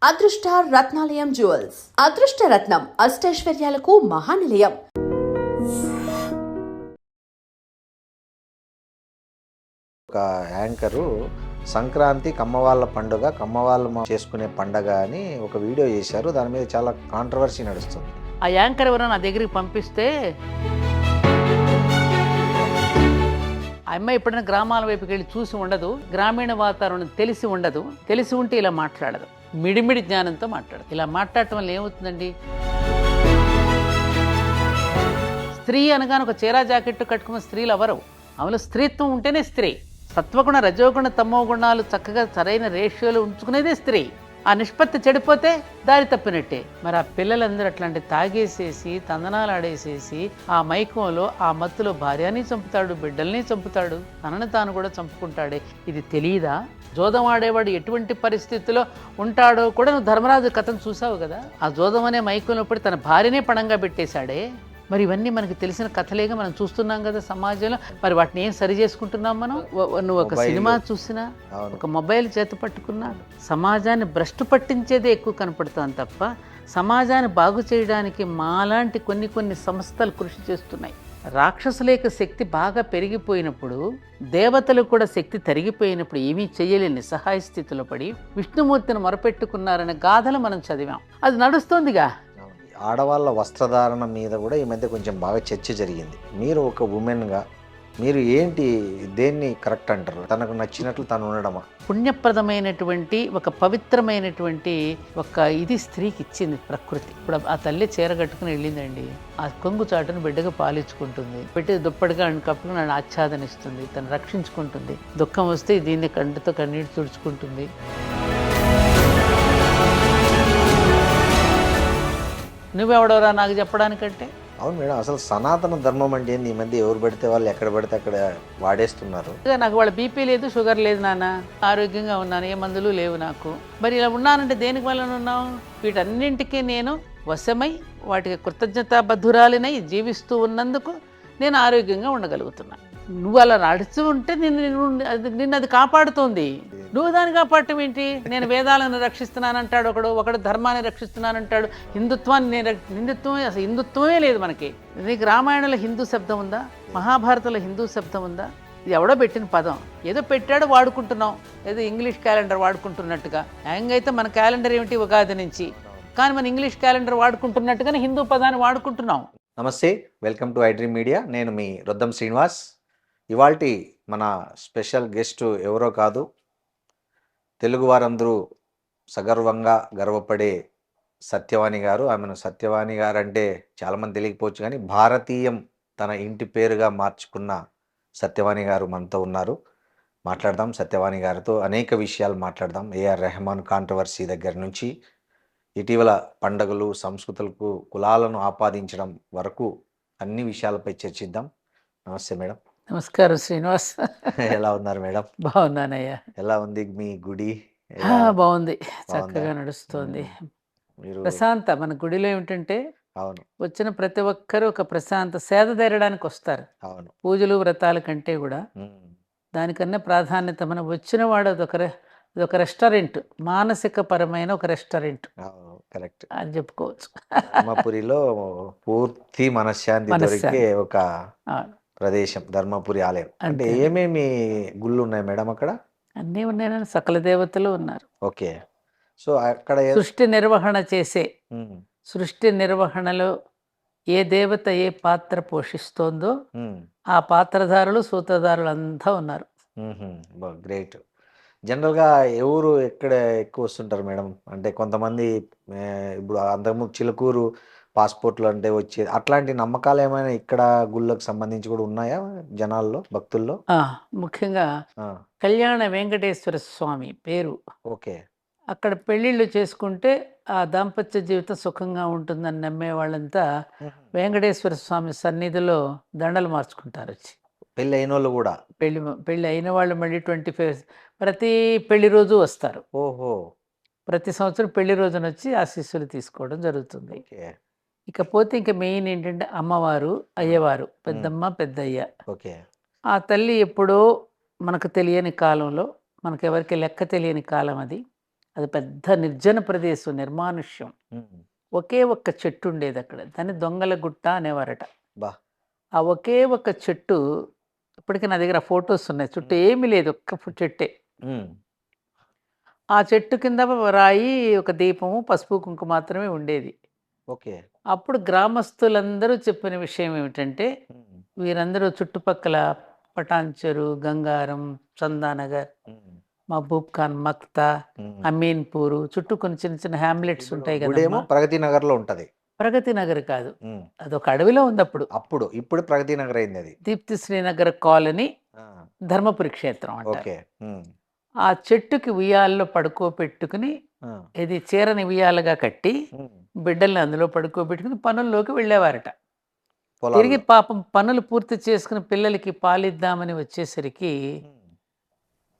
అదృష్ట రత్నాలయం జ్యువెల్స్ అదృష్ట రత్నం అష్టైశ్వర్యాలకు మహానిలయం. ఒక యాంకరు సంక్రాంతి కమ్మవాళ్ళ పండుగ, కమ్మవాళ్ళు చేసుకునే పండగ అని ఒక వీడియో చేశారు. దాని మీద చాలా కాంట్రవర్సీ నడుస్తుంది. ఆ యాంకర్ ఎవరో నా దగ్గరికి పంపిస్తే ఆ అమ్మాయి ఎప్పుడైనా గ్రామాల వైపుకి వెళ్ళి చూసి ఉండదు, గ్రామీణ వాతావరణం తెలిసి ఉండదు, తెలిసి ఉంటే ఇలా మాట్లాడదు, మిడిమిడి జ్ఞానంతో మాట్లాడదు. ఇలా మాట్లాడటం వల్ల ఏమవుతుందండి? స్త్రీ అనగానే ఒక చీరా జాకెట్టు కట్టుకున్న స్త్రీలు ఎవరు? ఆమెలో స్త్రీత్వం ఉంటేనే స్త్రీ. సత్వగుణ రజోగుణ తమో గుణాలు చక్కగా సరైన రేషియోలు ఉంచుకునేదే స్త్రీ. ఆ నిష్పత్తి చెడిపోతే దారి తప్పినట్టే. మరి ఆ పిల్లలందరూ అట్లాంటి తాగేసేసి తందనాలు ఆడేసేసి ఆ మైకంలో ఆ మత్తులో భార్యని చంపుతాడు, బిడ్డల్ని చంపుతాడు, తనని తాను కూడా చంపుకుంటాడే. ఇది తెలియదా? జోదం ఆడేవాడు ఎటువంటి పరిస్థితిలో ఉంటాడో కూడా నువ్వు ధర్మరాజు కథను చూసావు కదా. ఆ జోదం అనే మైకంలో పడి తన భార్యనే పణంగా పెట్టేశాడే. మరి ఇవన్నీ మనకి తెలిసిన కథలేగా మనం చూస్తున్నాం కదా సమాజంలో. మరి వాటిని ఏం సరి చేసుకుంటున్నాం మనం? నువ్వు ఒక సినిమా చూసినా, ఒక మొబైల్ చేత పట్టుకున్నా సమాజాన్ని భ్రష్టు పట్టించేదే ఎక్కువ కనపడుతుంది తప్ప సమాజాన్ని బాగు చేయడానికి మాలాంటి కొన్ని సంస్థలు కృషి చేస్తున్నాయి. రాక్షసులేక శక్తి బాగా పెరిగిపోయినప్పుడు, దేవతలు కూడా శక్తి తరిగిపోయినప్పుడు ఏమీ చేయలేని నిస్సహాయ స్థితిలో పడి విష్ణుమూర్తిని మొరపెట్టుకున్నారనే గాథలు మనం చదివాం. అది నడుస్తోందిగా. ఆడవాళ్ళ వస్త్రధారణ మీద కూడా ఈ మధ్య కొంచెం బాగా చర్చ జరిగింది. మీరు ఒక ఉమెన్గా మీరు ఏంటి, దేన్ని కరెక్ట్ అంటారు? తనకు నచ్చినట్లు తను ఉండడమా? పుణ్యప్రదమైనటువంటి ఒక పవిత్రమైనటువంటి ఒక ఇది స్త్రీకి ఇచ్చింది ప్రకృతి. ఇప్పుడు ఆ తల్లి చీర కట్టుకుని వెళ్ళిందండి, ఆ కొంగు చాటును బిడ్డగా పాలించుకుంటుంది, పెట్టి దుప్పటిగా కప్పుకు నన్ను ఆచ్ఛాదనిస్తుంది, తను రక్షించుకుంటుంది. దుఃఖం వస్తే దీన్ని కంటితో కన్నీటి తుడుచుకుంటుంది. నువ్వెవడవరా నాకు చెప్పడానికంటే? అవును మేడం, అసలు సనాతన ధర్మం అంటే ఏంది? ఈ మధ్య ఎవరు పడితే వాళ్ళు ఎక్కడ పడితే అక్కడ వాడేస్తున్నారు. నాకు వాళ్ళ బీపీ లేదు, షుగర్ లేదు నాన్న, ఆరోగ్యంగా ఉన్నాను, ఏ మందులు లేవు నాకు. మరి ఇలా ఉన్నానంటే దేనికి వల్ల ఉన్నావు? వీటన్నింటికీ నేను వశమై వాటికి కృతజ్ఞతాబద్ధురాలినై జీవిస్తూ ఉన్నందుకు నేను ఆరోగ్యంగా ఉండగలుగుతున్నా. నువ్వు అలా నడుస్తూ ఉంటే నిన్ను అది కాపాడుతోంది. నువ్వు దాన్ని కాపాడటం ఏంటి? నేను వేదాలను రక్షిస్తున్నానంటాడు ఒకడు ధర్మాన్ని రక్షిస్తున్నానంటాడు, హిందుత్వాన్ని హిందుత్వమే, అసలు హిందుత్వమే లేదు మనకి. నీకు రామాయణంలో హిందూ శబ్దం ఉందా? మహాభారతంలో హిందూ శబ్దం ఉందా? ఇది ఎవడో పెట్టిన పదం, ఏదో పెట్టాడో వాడుకుంటున్నాం, ఏదో ఇంగ్లీష్ క్యాలెండర్ వాడుకుంటున్నట్టుగా. అయితే మన క్యాలెండర్ ఏమిటి? ఉగాది నుంచి. కానీ మన ఇంగ్లీష్ క్యాలెండర్ వాడుకుంటున్నట్టుగానే హిందూ పదాన్ని వాడుకుంటున్నాం. నమస్తే, వెల్కమ్ టు ఐడ్రీమ్ మీడియా. నేను మీ రొద్దం శ్రీనివాస్. ఇవాల్టి మన స్పెషల్ గెస్ట్ ఎవరో కాదు, తెలుగు వారందరూ సగర్వంగా గర్వపడే సత్యవాణి గారు. ఆమెను సత్యవాణి గారు అంటే చాలామంది తెలియకపోవచ్చు, కానీ భారతీయం తన ఇంటి పేరుగా మార్చుకున్న సత్యవాణి గారు మనతో ఉన్నారు. మాట్లాడదాం సత్యవాణి గారితో, అనేక విషయాలు మాట్లాడదాం. ఏఆర్ రెహమాన్ కాంట్రవర్సీ దగ్గర నుంచి ఇటీవల పండుగలు, సంస్కృతులకు కులాలను ఆపాదించడం వరకు అన్ని విషయాలపై చర్చిద్దాం. నమస్తే మేడం. నమస్కారం శ్రీనివాస్. ఎలా ఉన్నారు మేడం? బాగున్నానయ్యా. ఎలా ఉంది మీ గుడి? బాగుంది, చక్కగా నడుస్తుంది. ప్రశాంత. మన గుడిలో ఏమిటంటే, అవును, వచ్చిన ప్రతి ఒక్కరూ ఒక ప్రశాంత సేద తీరడానికి వస్తారు. అవును, పూజలు వ్రతాల కంటే కూడా దానికన్నా ప్రాధాన్యత మనం వచ్చిన వాడు అదొక రెస్టారెంట్, మానసిక పరమైన ఒక రెస్టారెంట్. కరెక్ట్ అని చెప్పుకోవచ్చు. ధర్మపురిలో పూర్తి మనశ్శాంతి దొరికే ఒక ప్రదేశం ధర్మపురి ఆలయం. అంటే ఏమేమి గుళ్ళు ఉన్నాయి మేడం అక్కడ? అన్నీ ఉన్నాయి, సకల దేవతలు ఉన్నారు. ఓకే. సో అక్కడ సృష్టి నిర్వహణ చేసే, సృష్టి నిర్వహణలో ఏ దేవత ఏ పాత్ర పోషిస్తోందో ఆ పాత్రధారులు, సూత్రధారులు అంతా ఉన్నారు. గ్రేట్. జనరల్గా ఎవరు ఎక్కడ ఎక్కువ వస్తుంటారు మేడం? అంటే కొంతమంది ఇప్పుడు అంతకుముందు చిలుకూరు పాస్పోర్ట్లు అంటే వచ్చేది, అట్లాంటి నమ్మకాలు ఏమైనా ఇక్కడ గుళ్ళకు సంబంధించి కూడా ఉన్నాయా జనాల్లో, భక్తుల్లో? ముఖ్యంగా కళ్యాణ వెంకటేశ్వర స్వామి పేరు. ఓకే. అక్కడ పెళ్ళిళ్ళు చేసుకుంటే ఆ దాంపత్య జీవితం సుఖంగా ఉంటుందని నమ్మే వాళ్ళంతా వెంకటేశ్వర స్వామి సన్నిధిలో దండలు మార్చుకుంటారు వచ్చి. పెళ్ళి అయిన వాళ్ళు కూడా? పెళ్ళి అయిన వాళ్ళు మళ్ళీ 25 ప్రతి పెళ్లి రోజు వస్తారు. ఓహో. ప్రతి సంవత్సరం పెళ్లి రోజున వచ్చి ఆశీస్సులు తీసుకోవడం జరుగుతుంది. ఇకపోతే ఇంకా మెయిన్ ఏంటంటే అమ్మవారు, అయ్యవారు, పెద్దమ్మ, పెద్దయ్య. ఓకే. ఆ తల్లి ఎప్పుడో మనకు తెలియని కాలంలో, మనకెవరికి లెక్క తెలియని కాలం అది, అది పెద్ద నిర్జన ప్రదేశం, నిర్మానుష్యం. ఉమ్. ఒకే ఒక్క చెట్టు ఉండేది అక్కడ. దాన్ని దొంగల గుట్ట అనేవారట. బా. ఆ ఒకే ఒక్క చెట్టు, ఇప్పటికీ నా దగ్గర ఫొటోస్ ఉన్నాయి. చుట్టూ ఏమీ లేదు, ఒక్క చెట్టే. ఉమ్. ఆ చెట్టు కింద రాయి, ఒక దీపము, పసుపు కుంకుమ మాత్రమే ఉండేది. ఓకే. అప్పుడు గ్రామస్తులందరూ చెప్పిన విషయం ఏమిటంటే, ఉమ్. వీరందరూ చుట్టుపక్కల పటాన్చెరు, గంగారం, చందానగర్, ఉమ్. మహబూబ్ ఖాన్, మక్తా, ఉమ్. అమీన్పూరు చుట్టూ కొన్ని చిన్న చిన్న హ్యామ్లెట్స్ ఉంటాయి గుడేమో కదమ్మా. ప్రగతి నగర్ లో ఉంటది. ప్రగతి నగర్ కాదు, ఉమ్. అదొక అడవిలో ఉంది అప్పుడు. ఇప్పుడు ప్రగతి నగర్ అయింది అది. దీప్తి శ్రీనగర్ కాలనీ, ఆ, ధర్మపురి క్షేత్రం అంటారు. ఓకే. ఉమ్. ఆ చెట్టుకి ఉయ్యాల్లో పడుకోబెట్టుకుని, ఆ, ఇది చీరని ఉయ్యాలుగా కట్టి ఉమ్. బిడ్డల్ని అందులో పడుకోబెట్టుకుని పనుల్లోకి వెళ్ళేవారట. పొలాల్లో. తిరిగి పాపం పనులు పూర్తి చేసుకుని పిల్లలకి పాలిద్దామని వచ్చేసరికి ఉమ్.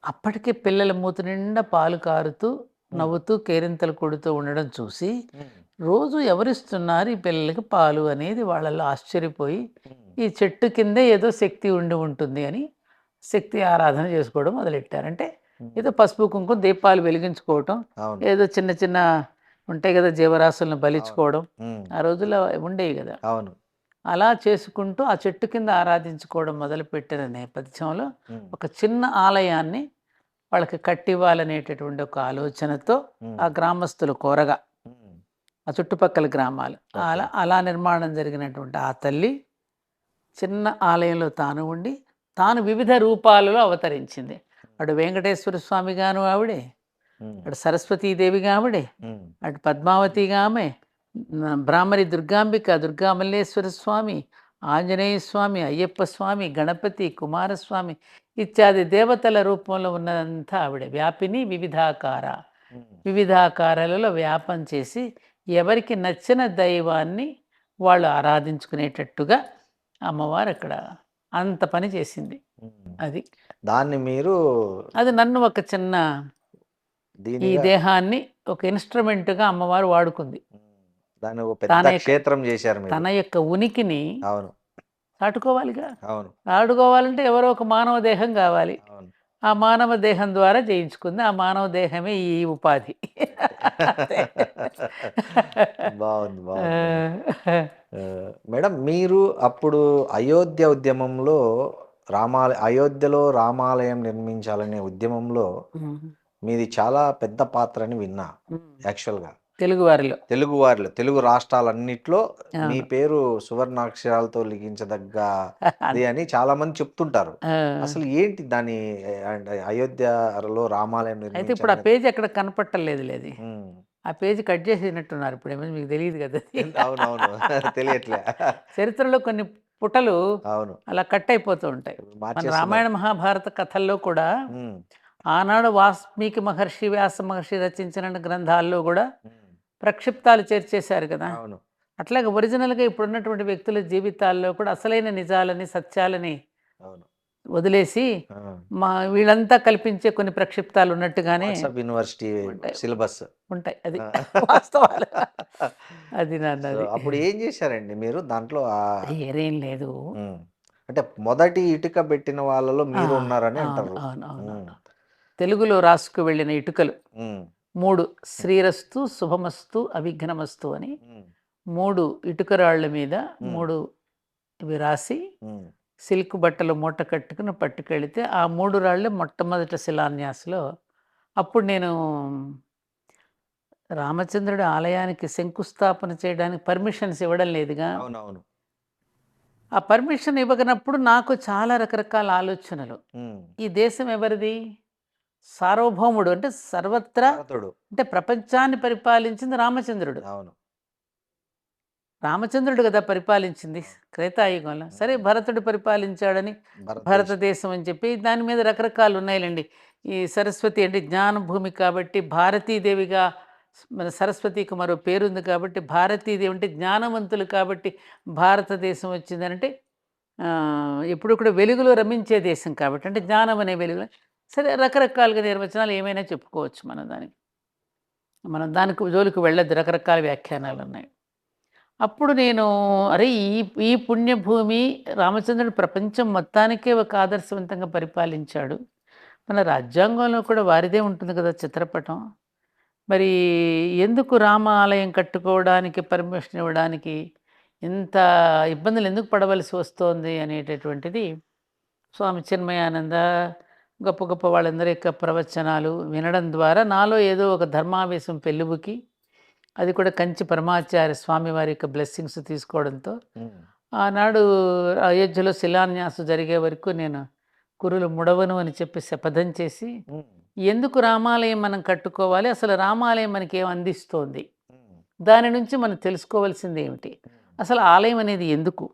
అప్పటికే పిల్లల మూతి నిండా పాలు కారుతూ, ఉమ్. నవ్వుతూ, కేరింతలు కొడుతూ ఉండడం చూసి, ఉమ్. రోజు ఎవరిస్తున్నారు ఈ పిల్లలకి పాలు అనేది వాళ్ళల్లో ఆశ్చర్యపోయి, ఉమ్. ఈ చెట్టు కిందే ఏదో శక్తి ఉండి ఉంటుంది అని శక్తి ఆరాధన చేసుకోవడం మొదలెట్టారు. అంటే ఉమ్. ఏదో పసుపు కుంకుమ దీపాలు వెలిగించుకోవటం, అవును. ఏదో చిన్న చిన్న ఉంటాయి కదా, జీవరాశులను బలించుకోవడం, ఉమ్. ఆ రోజుల్లో ఉండేవి కదా. అవును. అలా చేసుకుంటూ ఆ చెట్టు కింద ఆరాధించుకోవడం మొదలుపెట్టిన నేపథ్యంలో ఉమ్. ఒక చిన్న ఆలయాన్ని వాళ్ళకి కట్టివ్వాలనేటటువంటి ఒక ఆలోచనతో ఉమ్. ఆ గ్రామస్తులు కోరగా, ఉమ్. ఆ చుట్టుపక్కల గ్రామాలు, ఓకే. అలా నిర్మాణం జరిగినటువంటి ఆ తల్లి చిన్న ఆలయంలో తాను ఉండి, తాను వివిధ రూపాలలో అవతరించింది. అటు వెంకటేశ్వర స్వామిగాను ఆవిడే, ఉమ్. అటు సరస్వతీదేవిగా ఆవిడే, ఉమ్. అటు పద్మావతిగా ఆమె, బ్రాహ్మరి దుర్గాంబిక, దుర్గామల్లేశ్వర స్వామి, ఆంజనేయ స్వామి, అయ్యప్ప స్వామి, గణపతి, కుమారస్వామి ఇత్యాది దేవతల రూపంలో ఉన్నదంతా ఆవిడ. వ్యాపిని వివిధాకార, ఉమ్. వివిధాకారాలలో వ్యాపం చేసి ఎవరికి నచ్చిన దైవాన్ని వాళ్ళు ఆరాధించుకునేటట్టుగా అమ్మవారు అక్కడ అంత పని చేసింది. ఉమ్. అది దాన్ని మీరు అది నన్ను ఒక చిన్న ఈ దీనిగా దేహాన్ని ఒక ఇన్స్ట్రుమెంట్గా అమ్మవారు వాడుకుంది. ఉమ్. దాన్ని ఒక తన పెద్ద యొక్క క్షేత్రం చేశారు మీరు. తన యొక్క ఉనికిని అవును. చాటుకోవాలిగా. అవును. చాటుకోవాలంటే ఎవరో ఒక మానవ దేహం కావాలి. అవును. ఆ మానవ దేహం ద్వారా చేయించుకుంది. ఆ మానవ దేహమే ఈ ఉపాధి. అంతే. బాగుంది. ఆ, బాగుంది. మేడం, మీరు అప్పుడు అయోధ్య ఉద్యమంలో అయోధ్యలో రామాలయం నిర్మించాలనే ఉద్యమంలో ఉమ్, మీది చాలా పెద్ద పాత్ర అని విన్నా. ఉమ్. యాక్చువల్గా తెలుగు వారిలో తెలుగు రాష్ట్రాలన్నిట్లో మీ అవును. పేరు సువర్ణాక్షరాలతో లిఖించదగ్గది అని చాలా మంది చెప్తుంటారు. ఆ, అసలు ఏంటి దాని అంటే అయోధ్యలో రామాలయం అయితే ఇప్పుడు ఆ నిర్మించాలని? పేజీ ఎక్కడ కనపట్టలేదు లేదు. ఉమ్. ఆ పేజీ కట్ చేసినట్టున్నారు ఇప్పుడు. ఏమో మీకు తెలియదు కదా. అవునవును. తెలియట్లే. చరిత్రలో కొన్ని పుటలు అవును. అలా కట్ అయిపోతూ ఉంటాయి. మన మార్చేస్తున్నారు. రామాయణ మహాభారత కథల్లో కూడా ఉమ్. ఆనాడు వాల్మీకి మహర్షి, వ్యాస మహర్షి రచించిన గ్రంథాల్లో కూడా ఉమ్. ప్రక్షిప్తాలు చేర్చేశారు కదా. అవును. అట్లాగే ఒరిజినల్గా ఇప్పుడున్నటువంటి వ్యక్తుల జీవితాల్లో కూడా అసలైన నిజాలని, సత్యాలని అవును. వదిలేసి ఆ. వీళ్ళంతా కల్పించే కొన్ని ప్రక్షిప్తాలు ఉన్నట్టుగానే వాట్సాప్ యూనివర్సిటీ ఉంటాయి. సిలబస్. ఉంటాయి. అది ఆ. వాస్తవాలు. అది సో నాన్నది. అప్పుడు ఏం చేశారండి మీరు దాంట్లో? ఏరేం లేదు. ఉమ్. అంటే మొదటి ఇటుక పెట్టిన వాళ్ళలో ఆ, మీరు ఉన్నారని అవును అంటారు. అవును అవును ఉమ్. తెలుగులో రాసుకు వెళ్ళిన ఇటుకలు ఉమ్. 3, శ్రీరస్తు, శుభమస్తు, అవిఘ్నమస్తు అని ఉమ్. 3 ఇటుకరాళ్ళ మీద ఉమ్. 3 ఇవి రాసి ఉమ్. సిల్క్ బట్టలు మూట కట్టుకుని పట్టుకెళితే ఆ 3 రాళ్ళు మొట్టమొదటి శిలాన్యాసలో. అప్పుడు నేను రామచంద్రుడి ఆలయానికి శంకుస్థాపన చేయడానికి పర్మిషన్స్ ఇవ్వడం లేదుగా. అవునవును. ఆ పర్మిషన్ ఇవ్వనప్పుడు నాకు చాలా రకరకాల ఆలోచనలు. ఉమ్. ఈ దేశం ఎవరిది? సార్వభౌముడు అంటే సర్వత్రా, భరతుడు. అంటే ప్రపంచాన్ని పరిపాలించింది రామచంద్రుడు. అవును. రామచంద్రుడు కదా పరిపాలించింది త్రేతాయుగంలో. సరే, భరతుడు పరిపాలించాడని భారతదేశం. భారతదేశం అని చెప్పి దాని మీద రకరకాలు ఉన్నాయిలేండి. ఈ సరస్వతి అంటే జ్ఞాన భూమి కాబట్టి భారతీదేవిగా, మన సరస్వతికి మరో పేరుంది కాబట్టి భారతీదేవి అంటే జ్ఞానవంతులు కాబట్టి భారతదేశం వచ్చిందనంటే ఎప్పుడు కూడా వెలుగులో రమించే దేశం కాబట్టి, అంటే జ్ఞానం అనే వెలుగులో. సరే, రకరకాలుగా నిర్వచనాలు ఏమైనా చెప్పుకోవచ్చు మనం దానికి జోలికి వెళ్ళొద్దు, రకరకాల వ్యాఖ్యానాలు ఉన్నాయి. అప్పుడు నేను అరే ఈ పుణ్యభూమి రామచంద్రుడు ప్రపంచం మొత్తానికే ఒక ఆదర్శవంతంగా పరిపాలించాడు. మన రాజ్యాంగంలో కూడా వారిదే ఉంటుంది కదా చిత్రపటం. మరి ఎందుకు రామాలయం కట్టుకోవడానికి పర్మిషన్ ఇవ్వడానికి ఇంత ఇబ్బందులు ఎందుకు పడవలసి వస్తోంది అనేటటువంటిది స్వామి చిన్మయానంద గొప్ప గొప్ప వాళ్ళందరి యొక్క ప్రవచనాలు వినడం ద్వారా నాలో ఏదో ఒక ధర్మావేశం పెళ్ళుబుకి, అది కూడా కంచి పరమాచార్య స్వామి వారి యొక్క బ్లెస్సింగ్స్ తీసుకోవడంతో ఆనాడు అయోధ్యలో శిలాన్యాసం జరిగే వరకు నేను కురులు ముడవను అని చెప్పి శపథం చేసి, ఎందుకు రామాలయం మనం కట్టుకోవాలి, అసలు రామాలయం మనకి ఏం అందిస్తోంది, దాని నుంచి మనం తెలుసుకోవాల్సింది ఏమిటి, అసలు ఆలయం అనేది ఎందుకు,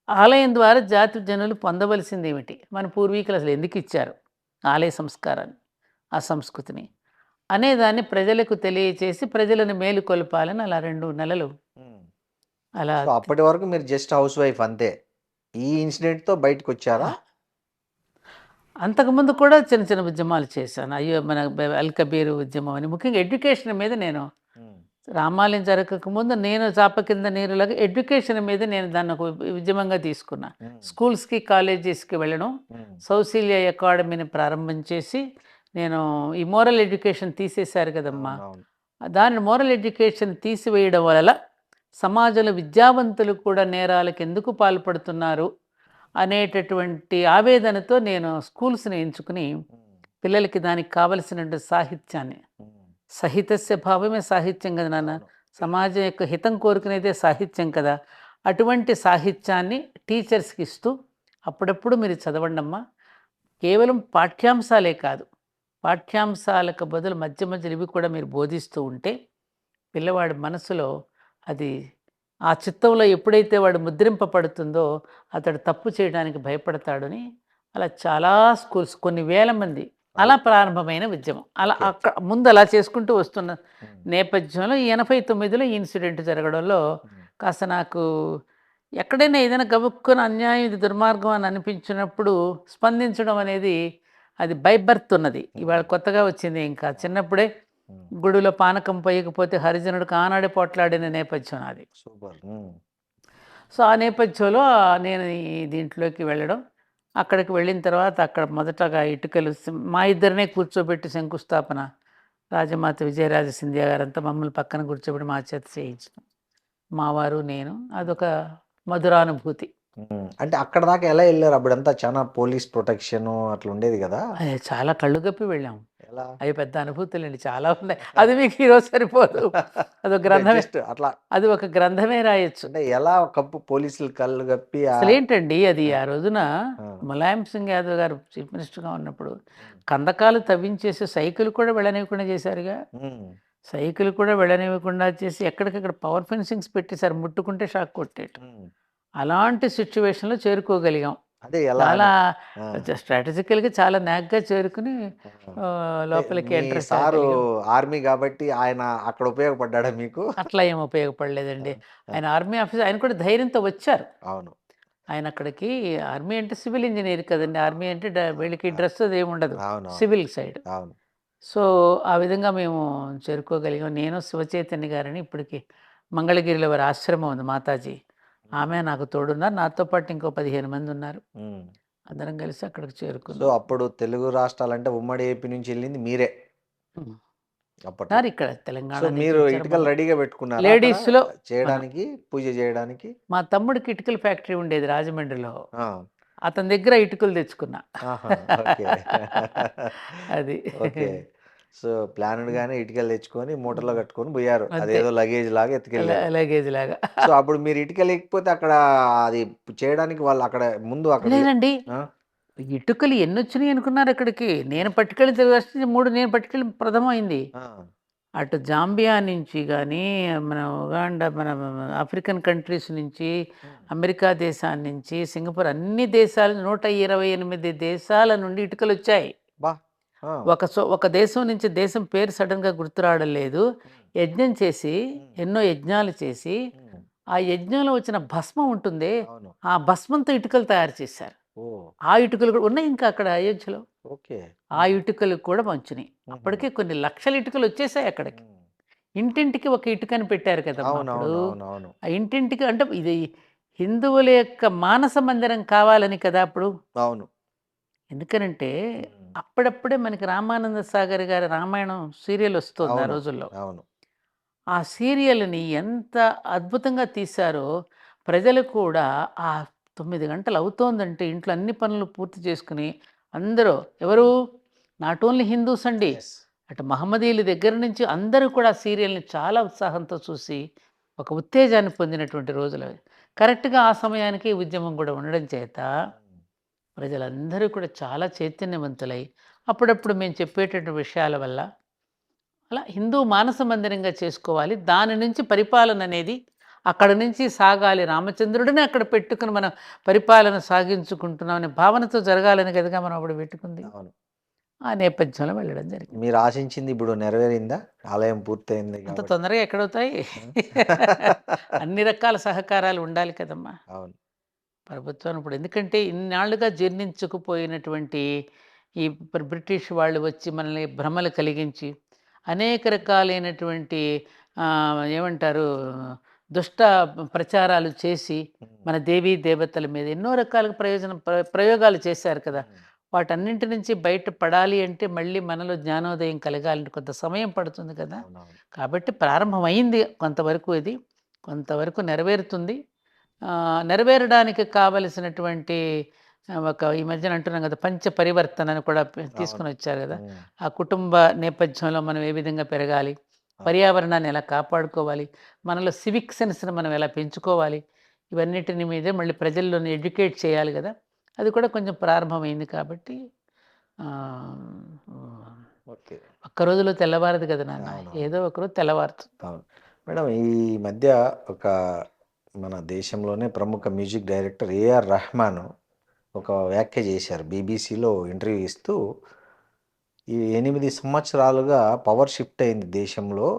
ఆలయం ద్వారా జాతి జనులు పొందవలసింది ఏమిటి, మన పూర్వీకులు అసలు ఎందుకు ఇచ్చారు ఆలయ సంస్కారాన్ని, ఆ సంస్కృతిని అనేదాన్ని ప్రజలకు తెలియచేసి ప్రజలను మేలుకొల్పాలని అలా 2 నెలలు అలా. సో అప్పటి వరకు మీరు జస్ట్ హౌస్ వైఫ్ అంతే. ఈ ఇన్సిడెంట్ తో బయటకు వచ్చారా? అంతకుముందు కూడా చిన్న చిన్న ఉద్యమాలు చేశాను. అయ్యో మన అల్ కబీర్ ఉద్యమం అని, ముఖ్యంగా ఎడ్యుకేషన్ మీద నేను రామాలయం జరగకముందు నేను చాప కింద నీరులాగా ఎడ్యుకేషన్ మీద నేను దాన్ని ఒక ఉద్యమంగా తీసుకున్నా. స్కూల్స్కి కాలేజెస్కి వెళ్ళడం, సౌశీల్య అకాడమీని ప్రారంభం చేసి, నేను ఈ మోరల్ ఎడ్యుకేషన్ తీసేశారు కదమ్మా, దాని మోరల్ ఎడ్యుకేషన్ తీసివేయడం వల్ల సమాజంలో విద్యావంతులు కూడా నేరాలకు ఎందుకు పాల్పడుతున్నారు అనేటటువంటి ఆవేదనతో నేను స్కూల్స్ని ఎంచుకుని పిల్లలకి దానికి కావలసినటువంటి సాహిత్యాన్ని, సహితస్య భావమే సాహిత్యం కదా నాన్న, సమాజం యొక్క హితం కోరుకునేదే సాహిత్యం కదా, అటువంటి సాహిత్యాన్ని టీచర్స్కి ఇస్తూ అప్పుడప్పుడు మీరు చదవండి అమ్మా, కేవలం పాఠ్యాంశాలే కాదు, పాఠ్యాంశాలకు బదులు మధ్య మధ్యలో ఇవి కూడా మీరు బోధిస్తూ ఉంటే పిల్లవాడి మనసులో అది ఆ చిత్తంలో ఎప్పుడైతే వాడు ముద్రింపబడుతుందో అతడు తప్పు చేయడానికి భయపడతాడని అలా చాలా స్కూల్స్, కొన్ని వేల మంది అలా ప్రారంభమైన ఉద్యమం. అలా అక్కడ ముందు అలా చేసుకుంటూ వస్తున్న నేపథ్యంలో 89లో ఈ ఇన్సిడెంట్ జరగడంలో కాస్త నాకు ఎక్కడైనా ఏదైనా గబుక్కున అన్యాయం, ఇది దుర్మార్గం అని అనిపించినప్పుడు స్పందించడం అనేది అది బై బర్త్ ఉన్నది, ఇవాళ కొత్తగా వచ్చింది. ఇంకా చిన్నప్పుడే గుడిలో పానకం పోయకపోతే హరిజనుడికి ఆనాడే పోట్లాడిన నేపథ్యం అది. సూపర్. సో ఆ నేపథ్యంలో నేను ఈ దీంట్లోకి వెళ్ళడం, అక్కడికి వెళ్ళిన తర్వాత అక్కడ మొదటగా ఇటుకలు మా ఇద్దరినే కూర్చోబెట్టి శంకుస్థాపన, రాజమాత విజయరాజ సింధియా గారంతా మమ్మల్ని పక్కన కూర్చోబెట్టి మా చేత చేయించడం, మావారు నేను, అదొక మధురానుభూతి. అంటే అక్కడ దాకా ఎలా వెళ్ళారు? అప్పుడంతా చాలా పోలీస్ ప్రొటెక్షన్ అట్లా ఉండేది కదా. అది చాలా కళ్ళు గప్పి వెళ్ళాము. ఎలా? అవి పెద్ద అనుభూతులండి, చాలా ఉన్నాయి. అది మీకు ఈరోజు సరిపోదు, అదొక గ్రంథమే, అట్లా అది ఒక గ్రంథమే రాయొచ్చు. అంటే ఎలా కప్పు పోలీసులు కళ్ళు కప్పి అసలు ఏంటండి అది, ఆ రోజున ములాయం సింగ్ యాదవ్ గారు చీఫ్ మినిస్టర్గా ఉన్నప్పుడు కందకాలు తవ్వించేసి సైకిల్ కూడా వెళ్ళనివ్వకుండా చేశారుగా, సైకిల్ కూడా వెళ్ళనివ్వకుండా చేసి ఎక్కడికక్కడ పవర్ ఫెన్సింగ్స్ పెట్టేశారు, ముట్టుకుంటే షాక్ కొట్టేట్టు. అలాంటి సిచ్యువేషన్లో చేరుకోగలిగాం. అదే ఎలా చాలా స్ట్రాటజికల్గా చాలా నాగ్గా చేరుకుని లోపలికి ఎంటర్. సారు ఆర్మీ కాబట్టి ఆయన అక్కడ ఉపయోగపడ్డా మీకు? అట్లా ఏం ఉపయోగపడలేదండి, ఆయన ఆర్మీ ఆఫీసర్, ఆయన కూడా ధైర్యంతో వచ్చారు. అవును, ఆయన అక్కడికి, ఆర్మీ అంటే సివిల్ ఇంజనీర్ కదండి, ఆర్మీ అంటే వీళ్ళకి డ్రెస్ అది ఏమి ఉండదు, సివిల్ సైడ్. అవును. సో ఆ విధంగా మేము చేరుకోగలిగాం. నేను శివచైతన్య గారని ఇప్పటికి మంగళగిరిలో వారి ఆశ్రమం ఉంది, మాతాజీ, ఆమె నాకు తోడున్నారు, నాతో పాటు ఇంకో 15 మంది ఉన్నారు, అందరం కలిసి అక్కడికి సో చేరుకున్నాం. అప్పుడు తెలుగు రాష్ట్రాలంటే ఉమ్మడి ఏపీ నుంచి వెళ్ళింది మీరే అప్పట్లో. సార్ ఇక్కడ తెలంగాణ సో నుంచి మీరు వచ్చారు ఇటుకలు మా రెడీగా పెట్టుకున్నారు లేడీస్లో. చేయడానికి, పూజ చేయడానికి? మా తమ్ముడికి ఇటుకల ఫ్యాక్టరీ ఉండేది రాజమండ్రిలో, ఆ, అతని దగ్గర ఇటుకలు తెచ్చుకున్నా. ఆహా, ఓకే. అది ఓకే. సో ప్లానెడ్ గానే ఇటుకలు తెచ్చుకొని మూటలో కట్టుకొని పోయారు, అంతే. అదేదో లగేజ్ లాగా ఎత్తుకెళ్ళారు. లగేజ్ లాగా. సో అప్పుడు మీరు ఇటుక లేకపోతే అక్కడ అది చేయడానికి వాళ్ళు అక్కడ ముందు అక్కడ లేదండి, ఆ? ఇటుకలు ఎన్ని వచ్చినాయి అనుకున్నారు అక్కడికి, నేను పట్టుకెళ్ళి 3 నేను పట్టుకెళ్ళి ప్రథమం అయింది. ఆ, అటు జాంబియా నుంచి కానీ, మన ఉగాండా, మన ఆఫ్రికన్ కంట్రీస్ నుంచి, అమెరికా దేశాల నుంచి, సింగపూర్, అన్ని దేశాల 128 దేశాల నుండి ఇటుకలు వచ్చాయి. బా. ఆ, ఒక దేశం నుంచి దేశం పేరు సడన్గా గుర్తురావడం లేదు, యజ్ఞం చేసి, ఎన్నో యజ్ఞాలు చేసి, ఆ యజ్ఞంలో వచ్చిన భస్మం ఉంటుంది, అవును. ఆ భస్మంతో ఇటుకలు తయారు చేశారు. ఓ, ఆ ఇటుకలు కూడా ఉన్నాయి ఇంకా అక్కడ అయోధ్యలో, ఓకే. ఆ ఇటుకలు కూడా మంచినాయి. అప్పటికే కొన్ని లక్షల ఇటుకలు వచ్చేసాయి అక్కడికి. ఇంటింటికి ఒక ఇటుకని పెట్టారు కదా అవును, అప్పుడు. అవును, అవును. ఆ ఇంటింటికి అంటే ఇది హిందువుల యొక్క మానస మందిరం కావాలని కదా అప్పుడు. అవును. ఎందుకనంటే అప్పుడప్పుడే మనకి రామానంద సాగర్ గారి రామాయణం సీరియల్ వస్తుంది ఆ అవును. రోజుల్లో. అవును. ఆ సీరియల్‌ని ఎంత అద్భుతంగా తీశారో, ప్రజలు కూడా ఆ 9 గంటలు అవుతోందంటే ఇంట్లో అన్ని పనులు పూర్తి చేసుకొని అందరూ ఎవరు? నాట్ ఓన్లీ హిందూస్ అండి. యెస్. అటు మహమ్మదీయుల దగ్గర నుంచి అందరూ కూడా ఆ సీరియల్‌ని చాలా ఉత్సాహంతో చూసి, ఒక ఉత్తేజాన్ని పొందినటువంటి రోజులవి. కరెక్ట్‌గా ఆ సమయానికి ఈ ఉద్యమం కూడా ఉండడం చేత ప్రజలందరూ కూడా చాలా చైతన్యవంతులై, అప్పుడప్పుడు మేము చెప్పేటటువంటి విషయాల వల్ల అలా హిందూ మానస మందిరంగా చేసుకోవాలి. దాని నుంచి పరిపాలన అనేది అక్కడి నుంచి సాగాలి. రామచంద్రుడిని అక్కడ పెట్టుకొని మనం పరిపాలన సాగించుకుంటున్నాం అనే భావనతో జరగాలని కదగా మనం అప్పుడు పెట్టుకుంది. అవును. ఆ నేపథ్యంలో వెళ్ళడం జరిగింది. మీరు ఆశించింది ఇప్పుడు నెరవేరిందా? ఆలయం పూర్తయింది అంత కాబట్టి. తొందరగా ఎక్కడవుతాయి? అన్ని రకాల సహకారాలు ఉండాలి కదమ్మా! అవును. ప్రభుత్వం ఇప్పుడు ఎందుకంటే ఇన్నాళ్లుగా జీర్ణించుకుపోయినటువంటి ఈ బ్రిటిష్ వాళ్ళు వచ్చి మనల్ని భ్రమలు కలిగించి అనేక రకాలైనటువంటి ఏమంటారు దుష్ట ప్రచారాలు చేసి మన దేవీ దేవతల మీద ఎన్నో రకాల ప్రయోగాలు చేశారు కదా. హ్మ్. వాటన్నింటి నుంచి బయటపడాలి అంటే మళ్ళీ మనలో జ్ఞానోదయం కలగాలంటే కొంత సమయం పడుతుంది కదా. అవునవును. కాబట్టి ప్రారంభమైంది కొంతవరకు, ఇది కొంతవరకు నెరవేరుతుంది. నెరవేరడానికి కావలసినటువంటి ఒక ఈ మధ్యన అంటున్నాం కదా పంచ పరివర్తన అని కూడా అవును. తీసుకొని వచ్చారు కదా. హ్మ్. ఆ కుటుంబ నేపథ్యంలో మనం ఏ విధంగా పెరగాలి, అవును. పర్యావరణాన్ని ఎలా కాపాడుకోవాలి, మనలో సివిక్ సెన్స్ని మనం ఎలా పెంచుకోవాలి, ఇవన్నిటిని మీదే మళ్ళీ ప్రజల్లోని ఎడ్యుకేట్ చేయాలి కదా. అది కూడా కొంచెం ప్రారంభమైంది కాబట్టి ఆ, ఓకే. ఒక్క రోజులో తెల్లవారదు కదా నాన్న, అవునవును. ఏదో ఒకరోజు తెల్లవారుతుంది. అవును. మేడం ఈ మధ్య ఒక మన దేశంలోనే ప్రముఖ మ్యూజిక్ డైరెక్టర్ ఏఆర్ రెహమాన్ ఒక వ్యాఖ్య చేశారు. బీబీసీలో ఇంటర్వ్యూ ఇస్తూ, ఈ 8 సంవత్సరాలుగా పవర్ షిఫ్ట్ అయింది దేశంలో.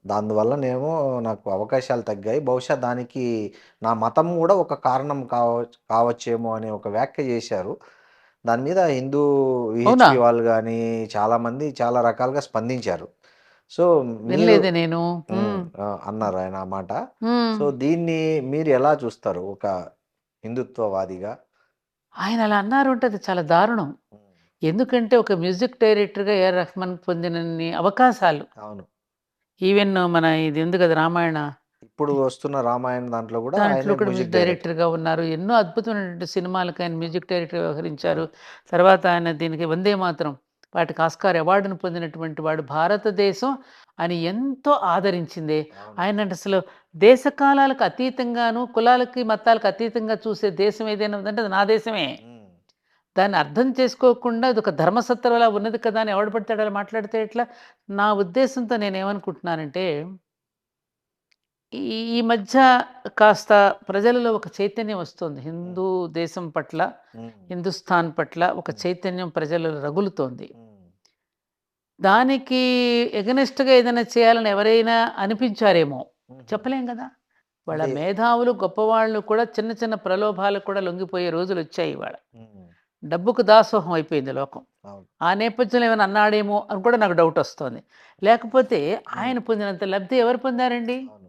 దానివల్లనేమో నాకు అవకాశాలు తగ్గాయి. బహుశా దానికి నా మతం గూడా ఒక కారణం కావచ్చేమో అనే ఒక వ్యాఖ్య చేశారు. దాని మీద హిందూ అవునా? విహెచ్‌పి వాళ్ళు గానీ, చాలామంది చాలా రకాలుగా స్పందించారు. సో, మీరు వినలేదు నేను. అన్నారు ఆయన ఆ మాట. హ్మ్. సో, దీన్ని మీరు ఎలా చూస్తారు? ఒక హిందుత్వవాదిగా? ఆయన అలా అన్నారు అంటే అది చాలా దారుణం. హ్మ్. ఎందుకంటే ఒక మ్యూజిక్ డైరెక్టర్‌గా ఏఆర్ రెహమాన్ పొందినన్ని అవకాశాలు, అవును. ఈవెన్ మన ఇది ఉంది కదా రామాయణ, ఇప్పుడు వస్తున్న రామాయణం దాంట్లో గూడా దాంట్లో ఆయనే కూడా మ్యూజిక్ మ్యూజిక్ డైరెక్టర్. డైరెక్టర్‌గా ఉన్నారు. ఎన్నో అద్భుతమైనటువంటి సినిమాలకి ఆయన మ్యూజిక్ డైరెక్టర్‌గా వ్యవహరించారు. అవును. తర్వాత ఆయన దీనికి వందే మాతరం వాటికి ఆస్కార్ అవార్డును పొందినటువంటి వాడు. భారతదేశం ఆయన ఎంతో ఆదరించింది. అవును. ఆయన అసలు దేశ కాలాలకు అతీతంగాను, కులాలకి, మతాలకు అతీతంగా చూసే దేశం ఏదైనా ఉందంటే అది నా దేశమే. హ్మ్. దాన్ని అర్థం చేసుకోకుండా అదొక ధర్మసత్రంలా ఉన్నది కదా అని ఎవడు పడితే అలా మాట్లాడితే ఎట్లా? నా ఉద్దేశంతో నేనేమనుకుంటున్నానంటే, ఈ ఈ మధ్య కాస్త ప్రజలలో ఒక చైతన్యం వస్తుంది. హ్మ్. హిందూ దేశం పట్ల, హ్మ్. హిందుస్థాన్ పట్ల ఒక హ్మ్. చైతన్యం ప్రజలలో రగులుతోంది. హ్మ్. దానికి ఎగనెస్ట్‌గా ఏదైనా చేయాలని ఎవరైనా అనిపించారేమో! హుహు. చెప్పలేం గదా! వాళ్ళ అంటే మేధావులు, గొప్పవాళ్ళు కూడా చిన్న చిన్న ప్రలోభాలకు కూడా లొంగిపోయే రోజులొచ్చాయి ఇవాళ. హ్మ్. డబ్బుకు దాసోహం అయిపోయింది లోకం. అవును. ఆ నేపథ్యంలో ఏమైనా అన్నాడేమో అని కూడా నాకు డౌటొస్తోంది. లేకపోతే హ్మ్. ఆయన పొందినంత లబ్ధి ఎవరు పొందారండి? అవును.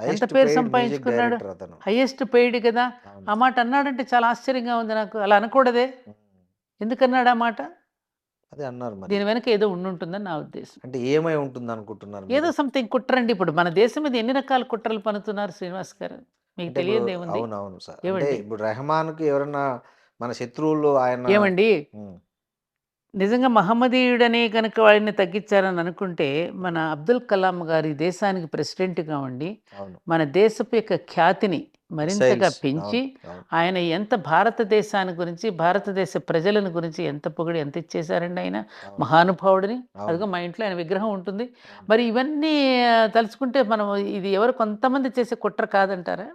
ఎంత హైయెస్ట్ పేరు పెయిడ్ మ్యూజిక్ సంపాదించుకున్నాడు? డైరెక్టర్ అతను. హైయెస్ట్ పెయిడ్ గదా! అవును. ఆ మాట అన్నాడంటే చాలా ఆశ్చర్యంగా ఉంది నాకు. అలా అనకూడదే! హ్మ్. ఎందుకన్నాడు ఆ మాట? అదే అన్నారు మరి. దీని వెనక ఏదో ఉండుంటుందని నా ఉద్దేశం. అంటే ఏమై ఉంటుందనుకుంటున్నారు ఏదో మీరు? సంథింగ్ కుట్రండి. ఇప్పుడు మన దేశం మీద ఎన్ని రకాల కుట్రలు పన్నుతున్నారు శ్రీనివాస్ గారు. మీకు అంటే ఇప్పుడు తెలియనిదేముంది? అవునవును సార్. అంటే ఏవండి? ఇప్పుడు 'రెహమాన్‌కి' ఎవరన్నా మన శత్రువులు ఆయన ఏవండి? హ్మ్. నిజంగా మహమ్మదీయుడనే గనక వాడిని తగ్గించారని అనుకుంటే, మన అబ్దుల్ కలాం గారు ఈ దేశానికి ప్రెసిడెంట్‌గా ఉండి, అవును. మన దేశపు యొక్క ఖ్యాతిని మరింతగా మిసైల్స్. పెంచి, అవును. అవును. ఆయన ఎంత భారతదేశాన్ని గురించి, భారతదేశ ప్రజలను గురించి ఎంత పొగిడి ఎంత ఇచ్చేశారండి ఆయన. అవును. మహానుభావుడిని. అవును. అదిగో మా ఇంట్లో ఆయన విగ్రహం ఉంటుంది. అవును. మరి ఇవన్నీ తలుచుకుంటే మనం ఇది ఎవరు కొంతమంది చేసే కుట్ర కాదంటారా?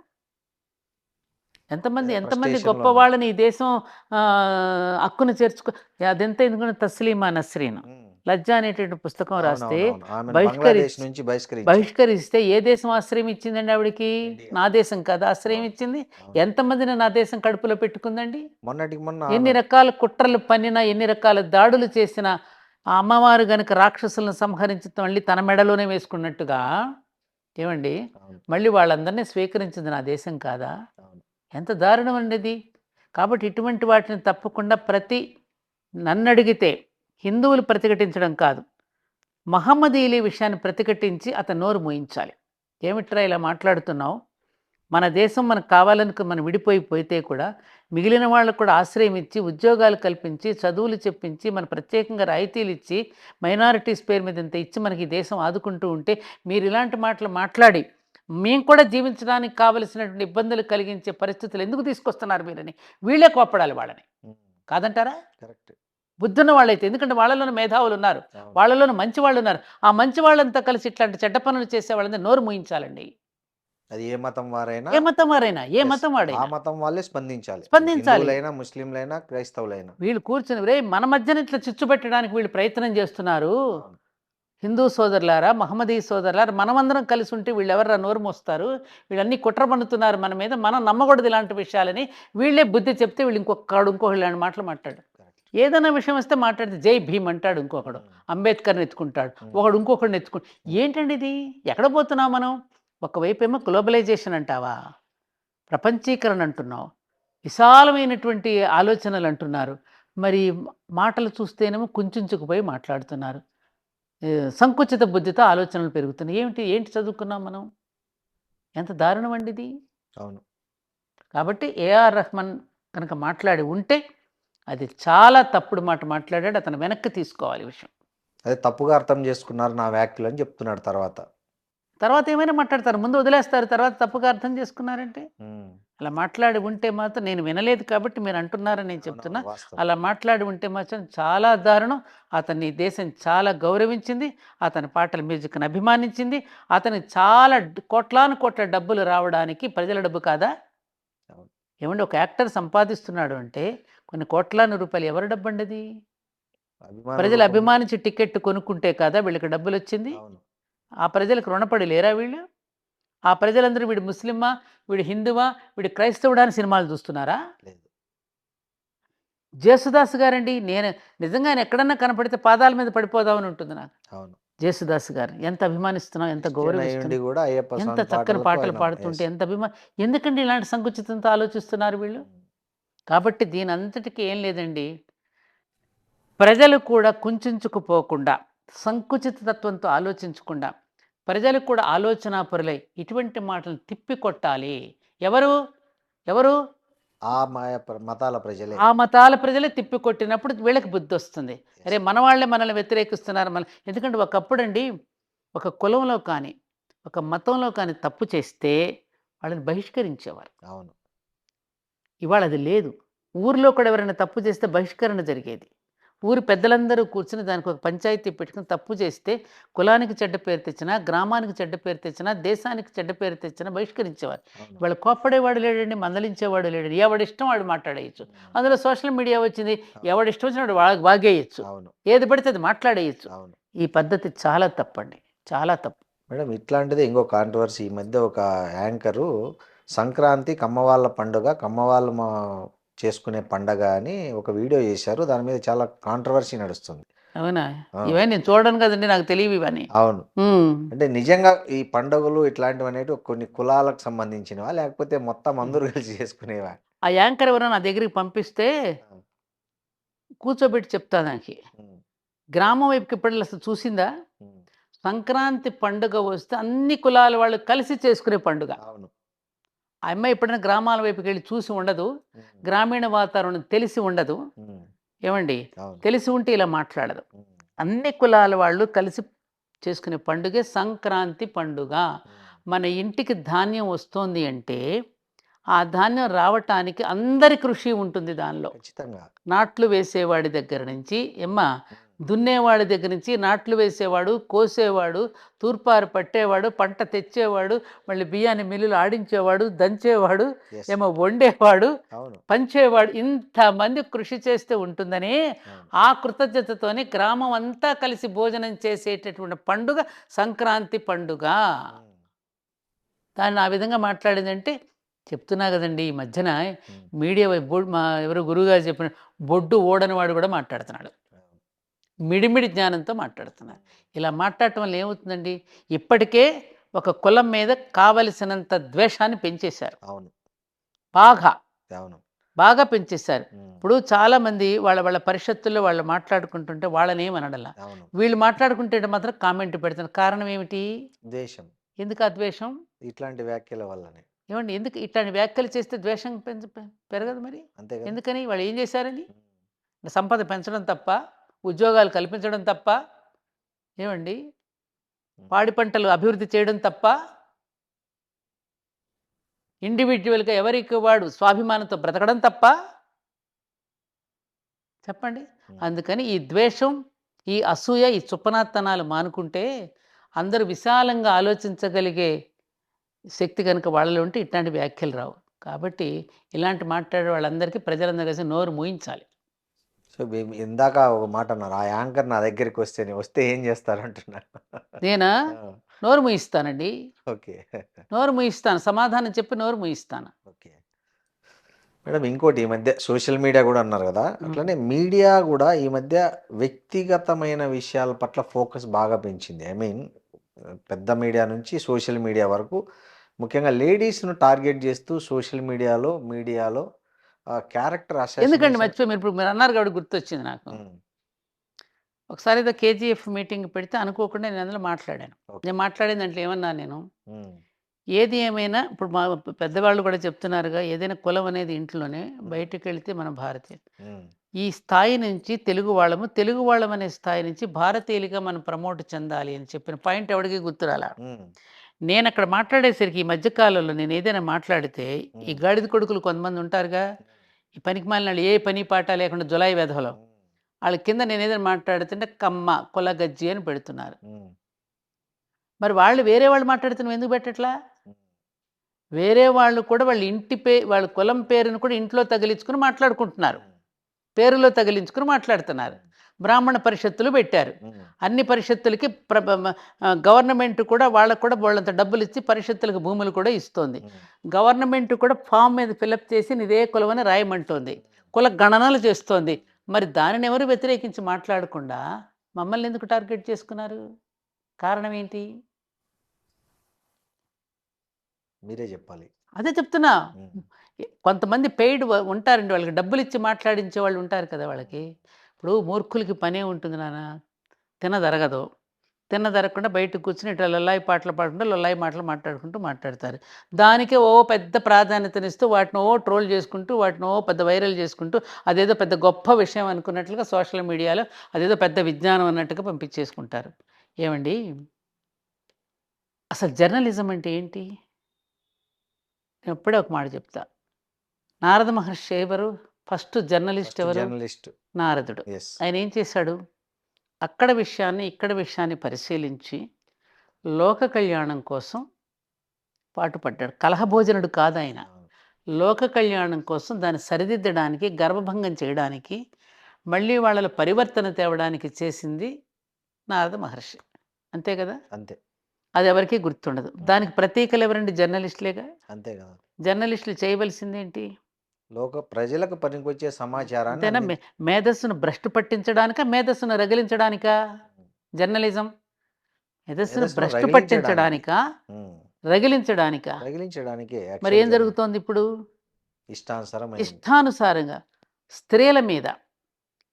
ఎంతమంది, ఎంతమంది ఫ్రస్ట్రేషన్‌లో ఉన్నారు. గొప్పవాళ్ళని ఈ దేశం హక్కును చేర్చుకో అదెంత ఎందుకున్న తస్లీమా నస్రీన్. హ్మ్. 'లజ్జ' అనేటువంటి పుస్తకం రాస్తే అవునవునవును. ఆమెను బంగ్లాదేశ్ బహిష్కరిచ్ నుంచి బహిష్కరించారు. బహిష్కరిస్తే ఏ దేశం ఆశ్రయం ఇచ్చిందండి ఆవిడకి? ఇండియా. నా దేశం కదా ఆశ్రయం అవును. ఇచ్చింది. అవును. ఎంతమందిని నా దేశం కడుపులో పెట్టుకుందండి? మొన్నటికి మొన్న ఎన్ని ఆమె రకాల కుట్రలు పన్నినా, ఎన్ని రకాల దాడులు చేసినా, ఆ అమ్మవారు గనక రాక్షసులను సంహరించి మళ్ళీ తన మెడలోనే వేసుకున్నట్టుగా ఏవండీ? అవును. మళ్ళీ వాళ్ళందరిని స్వీకరించింది నా దేశం కాదా? అవును. ఎంత దారుణం అండి ఇది. కాబట్టి ఇటువంటి వాటిని తప్పకుండా ప్రతి నన్ను అడిగితే హిందువులు ప్రతిఘటించడం కాదు, మహమ్మదీయుల విషయాన్ని ప్రతిఘటించి అతను నోరు మూయించాలి. ఏమిట్రా ఇలా మాట్లాడుతున్నావు, మన దేశం మనకు కావాలనుకు మనం పోతే కూడా మిగిలిన వాళ్ళకు కూడా ఆశ్రయం ఇచ్చి, ఉద్యోగాలు కల్పించి, చదువులు చెప్పించి, మన ప్రత్యేకంగా రాయితీలు ఇచ్చి, మైనారిటీస్ పేరు మీద ఇంత ఇచ్చి మనకి ఈ దేశం ఆదుకుంటూ ఉంటే మీరు ఇలాంటి మాటలు మాట్లాడి మేము కూడా జీవించడానికి కావలసినటువంటి ఇబ్బందులు కలిగించే పరిస్థితులు ఎందుకు తీసుకొస్తున్నారు మీరని వీళ్ళే కోప్పడాలి వాళ్ళని. కాదంటారా? కరెక్ట్. బుద్ధున్న వాళ్ళైతే, ఎందుకంటే వాళ్ళలోని మేధావులు ఉన్నారు, వాళ్ళలోని మంచి వాళ్ళు ఉన్నారు. ఆ మంచి వాళ్ళంతా కలిసి ఇట్లాంటి చెడ్డ పనులు చేసే వాళ్ళని నోరు మూయించాలండి. అది ఏ మతం వారైనా, ఏ మతం వారైనా, ఏ yes, మతం ఆ వాడైనా మతం వాళ్ళే స్పందించాలి. స్పందించాలి. హిందువులైనా, ముస్లింలైనా, క్రైస్తవులైనా. వీళ్ళు కూర్చుని రే మన మధ్యన ఇట్లా చిచ్చు పెట్టడానికి వీళ్ళు ప్రయత్నం చేస్తున్నారు. అవును. హిందూ సోదరులారా, మహమ్మదీ సోదరులారా, మనమందరం కలిసి ఉంటే వీళ్ళు ఎవర్రా నోరు మోస్తారు, వీళ్ళన్నీ కుట్ర పన్నుతున్నారు మన మీద, మనం నమ్మకూడదు ఇలాంటి విషయాలని వీళ్ళే బుద్ధి చెప్తే వీళ్ళు ఇంకొకడు ఇలాంటి మాటలు మాట్లాడు. ఏదైనా విషయం వస్తే మాట్లాడితే జై భీమ్ అంటాడు ఇంకొకడు, అంబేద్కర్ని ఎత్తుకుంటాడు, ఒకడు ఇంకొకడిని ఎత్తుకుంటాడు. ఏంటండి ఇది? ఎక్కడ పోతున్నాం మనం? ఒకవైపు ఏమో గ్లోబలైజేషన్ అంటావా, ప్రపంచీకరణ అంటున్నావు, విశాలమైనటువంటి ఆలోచనలు అంటున్నారు, మరి మాటలు చూస్తేనేమో కుంచుకుపోయి మాట్లాడుతున్నారు. సంకుచిత బుద్ధితో ఆలోచనలు పెరుగుతున్నాయి. ఏంటి చదువుకున్నాం మనం? ఎంత దారుణం అండి ఇది. అవును. కాబట్టి ఏఆర్ రెహమాన్ కనుక మాట్లాడి ఉంటే అది చాలా తప్పుడు మాట మాట్లాడాడు, అతను వెనక్కి తీసుకోవాలి విషయం. అదే తప్పుగా అర్థం చేసుకున్నారు నా వ్యాఖ్యలు అని చెప్తున్నాడు తర్వాత ఏమైనా మాట్లాడతారు, ముందు వదిలేస్తారు, తర్వాత తప్పుగా అర్థం చేసుకున్నారంటే. అలా మాట్లాడి ఉంటే మాత్రం, నేను వినలేదు కాబట్టి మీరు అంటున్నారని నేను చెప్తున్నా, అలా మాట్లాడి ఉంటే మాత్రం చాలా దారుణం. అతన్ని దేశం చాలా గౌరవించింది, అతని పాటల మ్యూజిక్ని అభిమానించింది, అతనికి చాలా కోట్ల డబ్బులు రావడానికి, ప్రజల డబ్బు కాదా ఏమండి? ఒక యాక్టర్ సంపాదిస్తున్నాడు అంటే కొన్ని కోట్లాను రూపాయలు ఎవరి డబ్బు అండి అది? ప్రజలు అభిమానించి టికెట్ కొనుక్కుంటే కదా వీళ్ళకి డబ్బులు వచ్చింది. ఆ ప్రజలకు రుణపడి లేరా వీళ్ళు? ఆ ప్రజలందరూ వీడు ముస్లిమా, వీడు హిందువా, వీడు క్రైస్తవుడా అని సినిమాలు చూస్తున్నారా? జేసుదాస్ గారండి, నేను నిజంగా ఆయన ఎక్కడన్నా కనపడితే పాదాల మీద పడిపోదామని ఉంటుంది నాకు. జేసుదాస్ గారు ఎంత అభిమానిస్తున్నాం, ఎంత గౌరవిస్తున్నాం, ఎంత చక్కని పాటలు పాడుతుంటే ఎంత ఎందుకండి ఇలాంటి సంకుచితంతో ఆలోచిస్తున్నారు వీళ్ళు? కాబట్టి దీని అంతటికీ ఏం లేదండి, ప్రజలు కూడా కుంచుకుపోకుండా, సంకుచిత తత్వంతో ఆలోచించకుండా, ప్రజలకు కూడా ఆలోచనాపరులై ఇటువంటి మాటలు తిప్పికొట్టాలి. ఎవరు? ఆ మతాల ప్రజలే తిప్పికొట్టినప్పుడు వీళ్ళకి బుద్ధి వస్తుంది. అరే మన వాళ్ళే మనల్ని వ్యతిరేకిస్తున్నారు. ఎందుకంటే ఒకప్పుడు అండి, ఒక కులంలో కానీ ఒక మతంలో కానీ తప్పు చేస్తే వాళ్ళని బహిష్కరించేవారు. అవును. ఇవాళ అది లేదు. ఊరిలో కూడా ఎవరైనా తప్పు చేస్తే బహిష్కరణ జరిగేది. ఊరి పెద్దలందరూ కూర్చుని దానికి ఒక పంచాయతీ పెట్టుకుని తప్పు చేస్తే కులానికి చెడ్డ పేరు తెచ్చినా, గ్రామానికి చెడ్డ పేరు తెచ్చినా, దేశానికి చెడ్డ పేరు తెచ్చినా బహిష్కరించేవారు. వాళ్ళు కోప్పడేవాడు లేడండి, మందలించేవాడు లేడండి. ఎవడిష్టం వాడు మాట్లాడేయచ్చు. అందులో సోషల్ మీడియా వచ్చింది, ఎవడిష్టం వచ్చిన వాడు వాగేయచ్చు, ఏది పడితే అది మాట్లాడేయచ్చు. ఈ పద్ధతి చాలా తప్పండి, చాలా తప్పు. మేడం, ఇట్లాంటిది ఇంకో కాంట్రవర్సీ. ఈ మధ్య ఒక యాంకరు సంక్రాంతి కమ్మవాళ్ళ పండుగ, కమ్మవాళ్ళు చేసుకునే పండగ అని ఒక వీడియో చేశారు. దాని మీద చాలా కాంట్రవర్సీ నడుస్తుంది. అవునా? ఇవన్నీ నేను చూడను కదండి, నాకు తెలియవు ఇవన్నీ. అవును. అంటే నిజంగా ఈ పండుగలు ఇట్లాంటివి అనేవి కొన్ని కులాలకు సంబంధించినవా, లేకపోతే మొత్తం అందరూ కలిసి చేసుకునేవా? ఆ యాంకర్ ఎవరైనా నా దగ్గరికి పంపిస్తే కూర్చోబెట్టి చెప్తా. దానికి గ్రామం వైపుకి ఇప్పుడు అసలు చూసిందా? సంక్రాంతి పండుగ వస్తే అన్ని కులాల వాళ్ళు కలిసి చేసుకునే పండుగ. ఆ అమ్మాయి ఎప్పుడైనా గ్రామాల వైపుకి వెళ్ళి చూసి ఉండదు, గ్రామీణ వాతావరణం తెలిసి ఉండదు. ఏమండి, తెలిసి ఉంటే ఇలా మాట్లాడదు. అన్ని కులాల వాళ్ళు కలిసి చేసుకునే పండుగే సంక్రాంతి పండుగ. మన ఇంటికి ధాన్యం వస్తుంది అంటే ఆ ధాన్యం రావటానికి అందరి కృషి ఉంటుంది దానిలో. నాట్లు వేసేవాడి దగ్గర నుంచి దున్నేవాడి దగ్గర నుంచి, నాట్లు వేసేవాడు, కోసేవాడు, తూర్పారు పట్టేవాడు, పంట తెచ్చేవాడు, మళ్ళీ బియ్యాన్ని మిల్లులు ఆడించేవాడు, దంచేవాడు, వండేవాడు, పంచేవాడు, ఇంతమంది కృషి చేస్తే ఉంటుందని ఆ కృతజ్ఞతతోని గ్రామం అంతా కలిసి భోజనం చేసేటటువంటి పండుగ సంక్రాంతి పండుగ. దాన్ని ఆ విధంగా మాట్లాడిందంటే చెప్తున్నా కదండి, ఈ మధ్యన మీడియా మా ఎవరు గురువుగారు చెప్పిన బొడ్డు ఓడని వాడు కూడా మాట్లాడుతున్నాడు, మిడిమిడి జ్ఞానంతో మాట్లాడుతున్నారు. ఇలా మాట్లాడటం వల్ల ఏమవుతుందండి, ఇప్పటికే ఒక కులం మీద కావలసినంత ద్వేషాన్ని పెంచేశారు. బాగా బాగా పెంచేశారు. ఉమ్. ఇప్పుడు చాలామంది వాళ్ళ వాళ్ళ పరిషత్తుల్లో వాళ్ళు మాట్లాడుకుంటుంటే వాళ్ళని ఏమనడలా, అవును. వీళ్ళు మాట్లాడుకుంటే మాత్రం కామెంట్ పెడుతున్నారు. కారణం ఏమిటి? ద్వేషం. ఎందుకు ఆ ద్వేషం? ఇట్లాంటి వ్యాఖ్యల వల్లనే. ఏమండి, ఎందుకు ఇట్లాంటి వ్యాఖ్యలు చేస్తే ద్వేషం పెరగదు మరి? అంతే కదా. ఎందుకని? వాళ్ళు ఏం చేశారని? ఉమ్. సంపద పెంచడం తప్ప, ఉద్యోగాలు కల్పించడం తప్ప, ఏమండి, పాడి పంటలు అభివృద్ధి చేయడం తప్ప, ఇండివిజువల్గా ఎవరికి వాడు స్వాభిమానంతో బ్రతకడం తప్ప, చెప్పండి. అందుకని ఈ ద్వేషం, ఈ అసూయ, ఈ చుప్పనాత్తనాలు మానుకుంటే అందరూ విశాలంగా ఆలోచించగలిగే శక్తి కనుక వాళ్ళలో ఉంటే ఇట్లాంటి వ్యాఖ్యలు రావు. కాబట్టి ఇలాంటి మాట్లాడే వాళ్ళందరికీ ప్రజలందరూ కలిసి నోరు మూయించాలి. సో ఇందాక ఒక మాట అన్నారు, ఆ యాంకర్ నా దగ్గరికి వస్తే ఏం చేస్తారు అంటున్నారు. నేనా? నోరు మూయిస్తానండి. ఓకే. నోరు మూయిస్తాను, సమాధానం చెప్పి నోరు మూయిస్తాను. ఓకే మేడం, ఇంకోటి ఈ మధ్య సోషల్ మీడియా కూడా అన్నారు కదా, అట్లనే మీడియా కూడా ఈ మధ్య వ్యక్తిగతమైన విషయాల పట్ల ఫోకస్ బాగా పెంచింది. ఐ మీన్ పెద్ద మీడియా నుంచి సోషల్ మీడియా వరకు, ముఖ్యంగా లేడీస్ను టార్గెట్ చేస్తూ సోషల్ మీడియాలో క్యారెక్టర్ ఎందుకండి మర్చిపోయి, మీరు ఇప్పుడు మీరు అన్నారు కాబట్టి గుర్తొచ్చింది నాకు. ఒకసారి ఏదో కేజీఎఫ్ మీటింగ్ పెడితే అనుకోకుండా నేను అందులో మాట్లాడాను. నేను మాట్లాడిన దాంట్లో ఏమన్నా, నేను ఏది ఏమైనా ఇప్పుడు మా పెద్దవాళ్ళు కూడా చెప్తున్నారుగా, ఏదైనా కులం అనేది ఇంట్లోనే, బయటకు వెళితే మన భారతీయ ఈ స్థాయి నుంచి తెలుగు వాళ్ళం అనే స్థాయి నుంచి భారతీయులుగా మనం ప్రమోట్ చెందాలి అని చెప్పిన పాయింట్ ఎవరికి గుర్తురాలా. నేను అక్కడ మాట్లాడేసరికి ఈ మధ్యకాలంలో నేను ఏదైనా మాట్లాడితే ఈ గాడిద కొడుకులు కొంతమంది ఉంటారుగా, ఈ పనికి మాలిన వాళ్ళు, ఏ పని పాట లేకుండా జులాయి వెధవలో, వాళ్ళ కింద నేను ఏదైనా మాట్లాడుతుంటే కమ్మ కొలగజ్జి అని పెడుతున్నారు. మరి వాళ్ళు వేరే వాళ్ళు మాట్లాడుతున్న ఎందుకు పెట్టట్లా? వేరే వాళ్ళు కూడా వాళ్ళ ఇంటి వాళ్ళ కులం పేరును కూడా ఇంట్లో తగిలించుకుని మాట్లాడుకుంటున్నారు, పేరులో తగిలించుకుని మాట్లాడుతున్నారు. బ్రాహ్మణ పరిషత్తులు పెట్టారు. అన్ని పరిషత్తులకి గవర్నమెంట్ కూడా వాళ్ళకు కూడా వాళ్ళంత డబ్బులు ఇచ్చి పరిషత్తులకు భూములు కూడా ఇస్తోంది. గవర్నమెంట్ కూడా ఫామ్ మీద ఫిలప్ చేసి ఇదే కులం అని రాయమంటోంది, కుల గణనలు చేస్తోంది. మరి దానిని ఎవరు వ్యతిరేకించి మాట్లాడకుండా మమ్మల్ని ఎందుకు టార్గెట్ చేసుకున్నారు? కారణం ఏంటి? మీరే చెప్పాలి. అదే చెప్తున్నా. కొంతమంది పెయిడ్ ఉంటారండి, వాళ్ళకి డబ్బులు ఇచ్చి మాట్లాడించే వాళ్ళు ఉంటారు కదా. వాళ్ళకి ఇప్పుడు మూర్ఖులకి పనే ఉంటుంది నాన్న, తినదరగదు. తినదరగకుండా బయటకు కూర్చుని ఇట్లా లొల్లాయి పాటలు పాడుకుంటూ లొల్లాయి మాటలు మాట్లాడుకుంటూ దానికే ఓ పెద్ద ప్రాధాన్యతనిస్తూ వాటిని ట్రోల్ చేసుకుంటూ వాటిని పెద్ద వైరల్ చేసుకుంటూ అదేదో పెద్ద గొప్ప విషయం అనుకున్నట్లుగా సోషల్ మీడియాలో అదేదో పెద్ద విజ్ఞానం అన్నట్టుగా పంపించేసుకుంటారు. ఏమండి, అసలు జర్నలిజం అంటే ఏంటి? నేను ఎప్పుడే ఒక మాట చెప్తా. నారద మహర్షి ఎవరు? ఫస్ట్ జర్నలిస్ట్ ఎవరు? నారదుడు. ఆయన ఏం చేశాడు? అక్కడ విషయాన్ని ఇక్కడ విషయాన్ని పరిశీలించి లోక కళ్యాణం కోసం పాటుపడ్డాడు. కలహభోజనుడు కాదు ఆయన. లోక కళ్యాణం కోసం దాన్ని సరిదిద్దడానికి, గర్భభంగం చేయడానికి, మళ్ళీ వాళ్ళ పరివర్తన తేవడానికి చేసింది నారద మహర్షి. అంతే కదా? అంతే. అది ఎవరికీ గుర్తుండదు. దానికి ప్రతీకలు ఎవరండి? జర్నలిస్టులేగా. అంతే కదా. జర్నలిస్టులు చేయవలసిందేంటి? ప్రజలకు పనికొచ్చే సమాచారాన్ని, అంతేనా? మేధస్సును భ్రష్టు పట్టించడానికా, మేధస్సును రగిలించడానికా జర్నలిజం? మేధస్సును భ్రష్టు పట్టించడానికా, రగిలించడానికా? రగిలించడానికే. మరి ఏం జరుగుతోంది ఇప్పుడు? ఇష్టానుసారంగా స్త్రీల మీద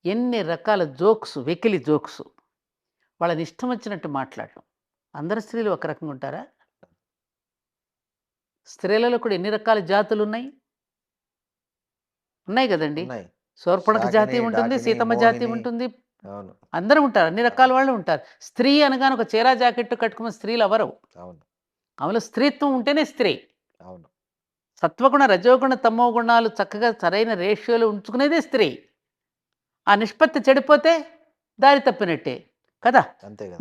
ఎన్ని రకాల జోక్స్, వెకిలి జోక్స్, వాళ్ళని ఇష్టం వచ్చినట్టు మాట్లాడటం. అందరు స్త్రీలు ఒక రకంగా ఉంటారా? స్త్రీలలో కూడా ఎన్ని రకాల జాతులు ఉన్నాయి కదండి. శూర్పణఖ జాతి ఉంటుంది, సీతమ్మ జాతి ఉంటుంది, అందరూ ఉంటారు, అన్ని రకాల వాళ్ళు ఉంటారు. స్త్రీ అనగానే ఒక చీరా జాకెట్ కట్టుకున్న స్త్రీలు ఎవరు? ఆమెలో స్త్రీత్వం ఉంటేనే స్త్రీ. సత్వగుణ, రజోగుణ, తమో గుణాలు చక్కగా సరైన రేషియోలో ఉంచుకునేదే స్త్రీ. ఆ నిష్పత్తి చెడిపోతే దారి తప్పినట్టే కదా.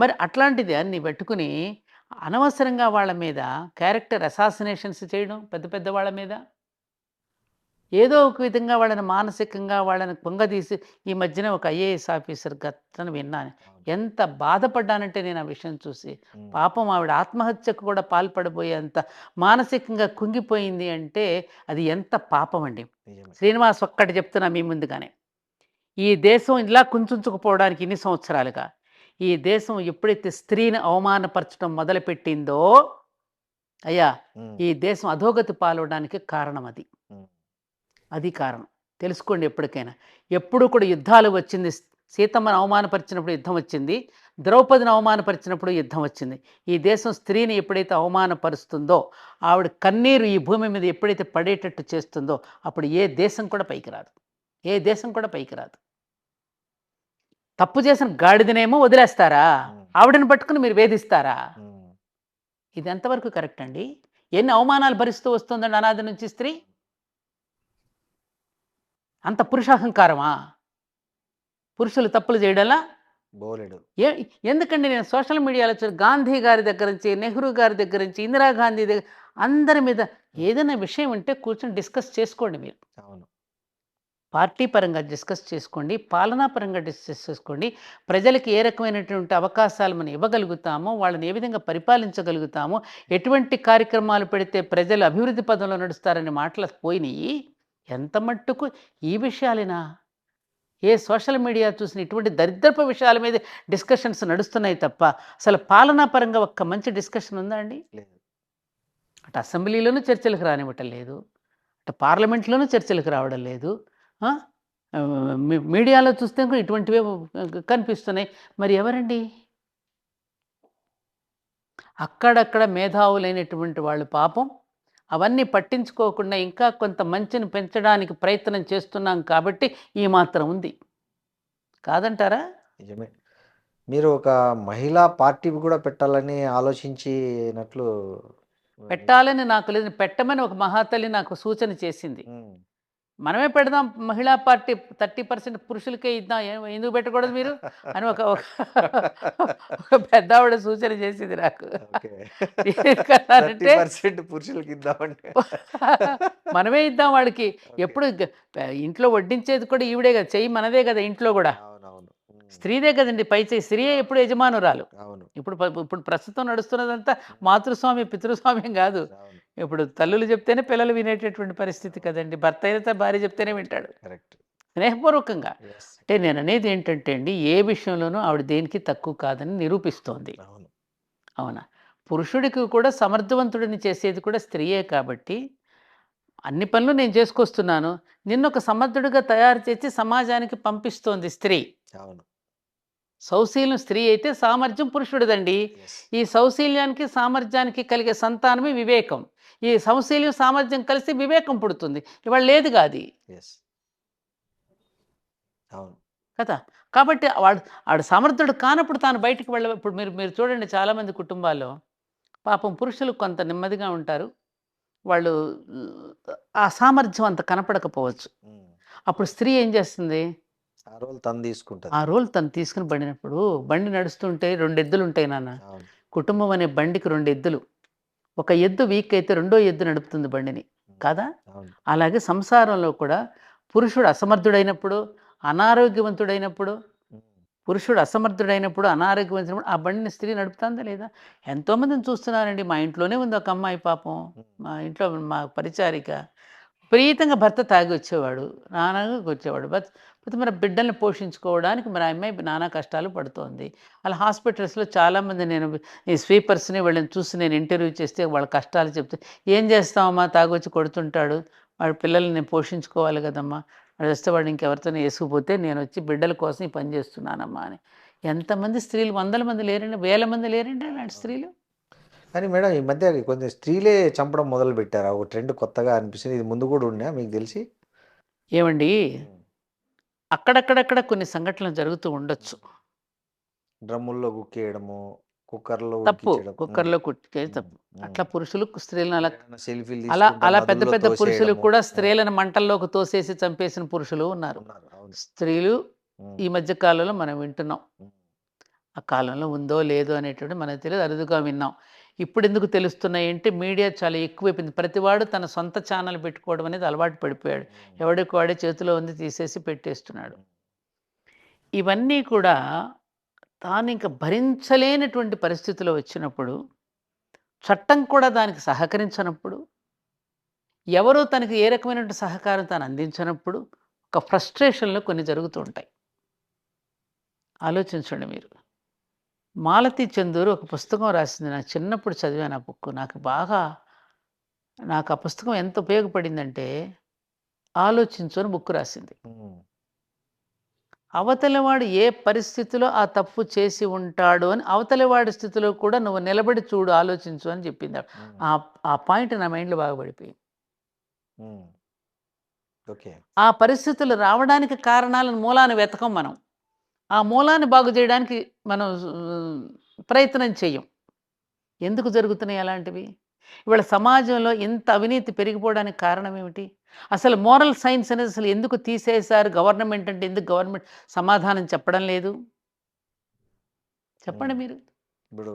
మరి అట్లాంటిది అన్ని పెట్టుకుని అనవసరంగా వాళ్ళ మీద క్యారెక్టర్ అసాసినేషన్స్ చేయడం, పెద్ద పెద్ద వాళ్ళ మీద ఏదో ఒక విధంగా వాళ్ళని మానసికంగా వాళ్ళని కుంగదీసి, ఈ మధ్యన ఒక ఐఏఎస్ ఆఫీసర్ గతను విన్నాను. ఎంత బాధపడ్డానంటే నేను ఆ విషయం చూసి, పాపం ఆవిడ ఆత్మహత్యకు కూడా పాల్పడిపోయేంత మానసికంగా కుంగిపోయింది అంటే అది ఎంత పాపం అండి. శ్రీనివాస్ ఒక్కటి చెప్తున్నా మీ ముందుగానే, ఈ దేశం ఇలా కుంచుకుపోవడానికి ఇన్ని సంవత్సరాలుగా ఈ దేశం ఎప్పుడైతే స్త్రీని అవమానపరచడం మొదలుపెట్టిందో అయ్యా, ఈ దేశం అధోగతి పాలవడానికి కారణం అది కారణం. తెలుసుకోండి ఎప్పటికైనా. ఎప్పుడు కూడా యుద్ధాలు వచ్చింది. సీతమ్మను అవమానపరిచినప్పుడు యుద్ధం వచ్చింది. ద్రౌపదిని అవమానపరిచినప్పుడు యుద్ధం వచ్చింది. ఈ దేశం స్త్రీని ఎప్పుడైతే అవమానపరుస్తుందో, ఆవిడ కన్నీరు ఈ భూమి మీద ఎప్పుడైతే పడేటట్టు చేస్తుందో, అప్పుడు ఏ దేశం కూడా పైకి రాదు. ఏ దేశం కూడా పైకి రాదు. తప్పు చేసిన గాడిదనేమో వదిలేస్తారా? ఆవిడని పట్టుకుని మీరు వేధిస్తారా? ఇది ఎంతవరకు కరెక్ట్ అండి? ఎన్ని అవమానాలు భరిస్తూ వస్తుందండి అనాది నుంచి స్త్రీ? అంత పురుషాహంకారమా? పురుషులు తప్పులు చేయడంలా? బోలెడు. ఎందుకండి నేను సోషల్ మీడియాలో గాంధీ గారి దగ్గర నుంచి, నెహ్రూ గారి దగ్గర నుంచి, ఇందిరాగాంధీ దగ్గర అందరి మీద ఏదైనా విషయం ఉంటే కూర్చొని డిస్కస్ చేసుకోండి మీరు. అవును. పార్టీ పరంగా డిస్కస్ చేసుకోండి, పాలనా పరంగా డిస్కస్ చేసుకోండి. ప్రజలకి ఏ రకమైనటువంటి అవకాశాలు మనం ఇవ్వగలుగుతామో, వాళ్ళని ఏ విధంగా పరిపాలించగలుగుతామో, ఎటువంటి కార్యక్రమాలు పెడితే ప్రజలు అభివృద్ధి పదంలో నడుస్తారనే మాటలు పోయినాయి. ఎంత మట్టుకు ఈ విషయాలేనా? ఏ సోషల్ మీడియా చూసిన ఇటువంటి దరిద్రపు విషయాల మీద డిస్కషన్స్ నడుస్తున్నాయి తప్ప, అసలు పాలనా పరంగా ఒక్క మంచి డిస్కషన్ ఉందా అండి? లేదు. అటు అసెంబ్లీలోనూ చర్చలకు రానివ్వటం లేదు, అటు పార్లమెంట్లోనూ చర్చలకు రావడం లేదు. మీడియాలో చూస్తే కూడా ఇటువంటివే కనిపిస్తున్నాయి. మరి ఎవరండి? అక్కడక్కడ మేధావులైనటువంటి వాళ్ళు పాపం అవన్నీ పట్టించుకోకుండా ఇంకా కొంత మంచిని పెంచడానికి ప్రయత్నం చేస్తున్నాం కాబట్టి ఈ మాత్రం ఉంది. కాదంటారా? నిజమే. మీరు ఒక మహిళా పార్టీ కూడా పెట్టాలని ఆలోచించినట్లు పెట్టాలని నాకు లేదు, పెట్టమని ఒక మహాతల్లి నాకు సూచన చేసింది. మనమే పెడదాం మహిళా పార్టీ, 30% పురుషులకే ఇద్దాం, ఎందుకు పెట్టకూడదు మీరు అని ఒక పెద్ద ఆవిడ సూచన చేసింది నాకు. పురుషులకి ఇద్దామంటే మనమే ఇద్దాం వాడికి. ఎప్పుడు ఇంట్లో వడ్డించేది కూడా ఈవిడే కదా, చెయ్యి మనదే కదా ఇంట్లో కూడా. స్త్రీదే కదండి పై చేయి. స్త్రీయే ఎప్పుడు యజమానురాలు. ఇప్పుడు ఇప్పుడు ప్రస్తుతం నడుస్తున్నదంతా మాతృస్వామ్యం పితృస్వామ్యం కాదు. ఇప్పుడు తల్లులు చెప్తేనే పిల్లలు వినేటటువంటి పరిస్థితి కదండి. భర్త అయితే భార్య చెప్తేనే వింటాడు స్నేహపూర్వకంగా. అంటే నేను అనేది ఏంటంటే అండి, ఏ విషయంలోనూ ఆవిడ దేనికి తక్కువ కాదని నిరూపిస్తోంది. అవునా? పురుషుడికి కూడా సమర్థవంతుడిని చేసేది కూడా స్త్రీయే కాబట్టి అన్ని పనులు నేను చేసుకొస్తున్నాను, నిన్ను ఒక సమర్థుడిగా తయారు చేసి సమాజానికి పంపిస్తోంది స్త్రీ. సౌశీల్యం స్త్రీ అయితే సామర్థ్యం పురుషుడిదండి. ఈ సౌశీల్యానికి సామర్థ్యానికి కలిగే సంతానమే వివేకం. ఈ సౌశీల్యం సామర్థ్యం కలిసి వివేకం పుడుతుంది. ఇవాళ లేదు కాదు కదా. కాబట్టి వాడు సమర్థుడు కానప్పుడు తాను బయటికి ఇప్పుడు మీరు చూడండి, చాలామంది కుటుంబాల్లో పాపం పురుషులు కొంత నెమ్మదిగా ఉంటారు, వాళ్ళు ఆ సామర్థ్యం అంత కనపడకపోవచ్చు. అప్పుడు స్త్రీ ఏం చేస్తుంది? ఆ రోల్ తను తీసుకుని పడినప్పుడు, బండి నడుస్తుంటే 2 ఎద్దులు ఉంటాయి నాన్న. కుటుంబం అనే బండికి 2 ఎద్దులు. ఒక ఎద్దు వీక్ అయితే రెండో ఎద్దు నడుపుతుంది బండిని కాదా? అలాగే సంసారంలో కూడా పురుషుడు అసమర్థుడైనప్పుడు, అనారోగ్యవంతుడైనప్పుడు, అనారోగ్యవంతుడైనప్పుడు ఆ బండిని స్త్రీ నడుపుతుందా లేదా? ఎంతోమందిని చూస్తున్నారండి. మా ఇంట్లోనే ఉంది ఒక అమ్మాయి పాపం. మా ఇంట్లో మా పరిచారిక విపరీతంగా భర్త తాగి వచ్చేవాడు, నాన్నగా వచ్చేవాడు. మరి బిడ్డల్ని పోషించుకోవడానికి మరి అమ్మాయి నానా కష్టాలు పడుతోంది. అలా హాస్పిటల్స్లో చాలామంది నేను ఈ స్వీపర్స్ని వీళ్ళని చూసి నేను ఇంటర్వ్యూ చేస్తే వాళ్ళ కష్టాలు చెప్తే, ఏం చేస్తామమ్మా, తాగొచ్చి కొడుతుంటాడు, వాడి పిల్లల్ని నేను పోషించుకోవాలి కదమ్మా, వాడు వస్తే వాడు ఇంకెవరితోనే వేసుకుపోతే నేను వచ్చి బిడ్డల కోసం ఈ పని చేస్తున్నానమ్మా అని. ఎంతమంది స్త్రీలు, 100 మంది లేరండి, 1000 మంది లేరండి అలాంటి స్త్రీలు. కానీ మేడం ఈ మధ్య కొంచెం స్త్రీలే చంపడం మొదలు పెట్టారు. ఒక ట్రెండ్ కొత్తగా అనిపిస్తుంది. ఇది ముందు కూడా ఉన్నా మీకు తెలిసి? ఏమండి, అక్కడక్కడక్కడ కొన్ని సంఘటనలు జరుగుతూ ఉండొచ్చు. డ్రమ్ముల్లో కుక్కేయడము, కుక్కర్లో కుక్కర్లో కుక్కే తప్పు. అట్లా పురుషులు స్త్రీలను అలా పెద్ద పెద్ద పురుషులు కూడా స్త్రీలను మంటల్లోకి తోసేసి చంపేసిన పురుషులు ఉన్నారు. స్త్రీలు ఈ మధ్య కాలంలో మనం వింటున్నాం. ఆ కాలంలో ఉందో లేదో అనేటువంటి మనకు తెలియదు, అరుదుగా విన్నాం. ఇప్పుడు ఎందుకు తెలుస్తున్నాయి అంటే మీడియా చాలా ఎక్కువైపోయింది. ప్రతివాడు తన సొంత ఛానల్ పెట్టుకోవడం అనేది అలవాటు పడిపోయాడు. ఎవడికి వాడే చేతిలో ఉంది తీసేసి పెట్టేస్తున్నాడు. ఇవన్నీ కూడా తాను ఇంకా భరించలేనటువంటి పరిస్థితిలో వచ్చినప్పుడు, చట్టం కూడా దానికి సహకరించినప్పుడు, ఎవరో తనకి ఏ రకమైనటువంటి సహకారం తాను అందించినప్పుడు ఒక ఫ్రస్ట్రేషన్లో కొన్ని జరుగుతూ ఉంటాయి. ఆలోచించండి మీరు. మాలతి చందూరు ఒక పుస్తకం రాసింది. నాకు చిన్నప్పుడు చదివాను ఆ బుక్. నాకు ఆ పుస్తకం ఎంత ఉపయోగపడిందంటే, ఆలోచించు అని బుక్ రాసింది. ఉమ్, అవతలివాడు ఏ పరిస్థితిలో ఆ తప్పు చేసి ఉంటాడు అని అవతలివాడి స్థితిలో కూడా నువ్వు నిలబడి చూడు, ఆలోచించు అని చెప్పింది ఆవిడ. ఉమ్, ఆ ఆ పాయింట్ నా మైండ్లో బాగా పడిపోయింది. ఉమ్, ఓకే. ఆ పరిస్థితులు రావడానికి కారణాలను మూలాన్ని వెతకం మనం. ఆ మూలాన్ని బాగు చేయడానికి మనం ప్రయత్నం చెయ్యం. ఎందుకు జరుగుతున్నాయి అలాంటివి? ఇవాళ సమాజంలో ఇంత అవినీతి పెరిగిపోవడానికి కారణం ఏమిటి? అసలు మోరల్ సైన్స్ అనేది అసలు ఎందుకు తీసేశారు? గవర్నమెంట్ అంటే ఎందుకు గవర్నమెంట్ సమాధానం చెప్పడం లేదు? చెప్పండి ఉమ్, మీరు. ఇప్పుడు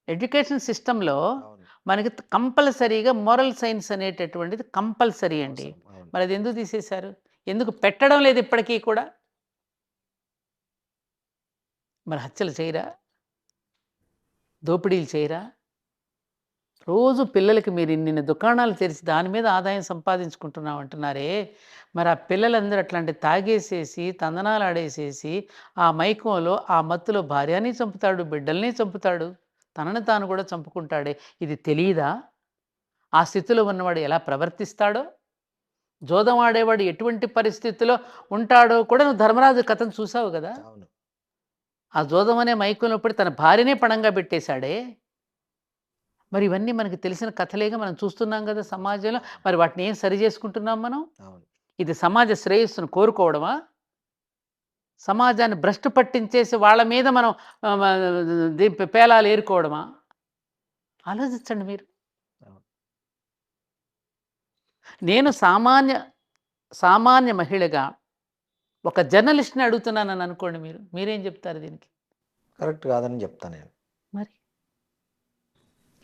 ఎడ్యుకేషన్ సిస్టంలో అవును, మనకి కంపల్సరీగా మోరల్ సైన్స్ అనేటటువంటిది కంపల్సరీ అండి. అవసరం, అవును. మరి అది ఎందుకు తీసేశారు? ఎందుకు పెట్టడం లేదు ఇప్పటికీ కూడా? మరి హత్యలు చేయరా? దోపిడీలు చేయరా? రోజు పిల్లలకి మీరు ఇన్నిన్ని దుకాణాలు తెరిచి దాని మీద ఆదాయం సంపాదించుకుంటున్నాం అంటున్నారే, మరి ఆ పిల్లలందరూ అట్లాంటి తాగేసేసి తందనాలు ఆడేసేసి ఆ మైకంలో ఆ మత్తులో భార్యని చంపుతాడు, బిడ్డల్ని చంపుతాడు, తనని తాను కూడా చంపుకుంటాడే. ఇది తెలియదా? ఆ స్థితిలో ఉన్నవాడు ఎలా ప్రవర్తిస్తాడో, జోదం ఆడేవాడు ఎటువంటి పరిస్థితిలో ఉంటాడో కూడా నువ్వు ధర్మరాజు కథను చూసావు కదా. అవును, ఆ జోదం అనే మైకంలో పడి తన భార్యనే పణంగా పెట్టేశాడే. మరి ఇవన్నీ మనకు తెలిసిన కథలేగా మనం చూస్తున్నాం కదా సమాజంలో. మరి వాటిని ఏం సరి చేసుకుంటున్నాం మనం? అవును, ఇది సమాజ శ్రేయస్సును కోరుకోవడమా? సమాజాన్ని భ్రష్టు పట్టించేసి వాళ్ళ మీద మనం పేలాలు ఏరుకోవడమా? ఆలోచించండి మీరు. అవును. నేను సామాన్య మహిళగా ఒక జర్నలిస్ట్ని అడుగుతున్నానని అనుకోండి, మీరేం చెప్తారు దీనికి? కరెక్ట్ కాదని చెప్తాను నేను. మరి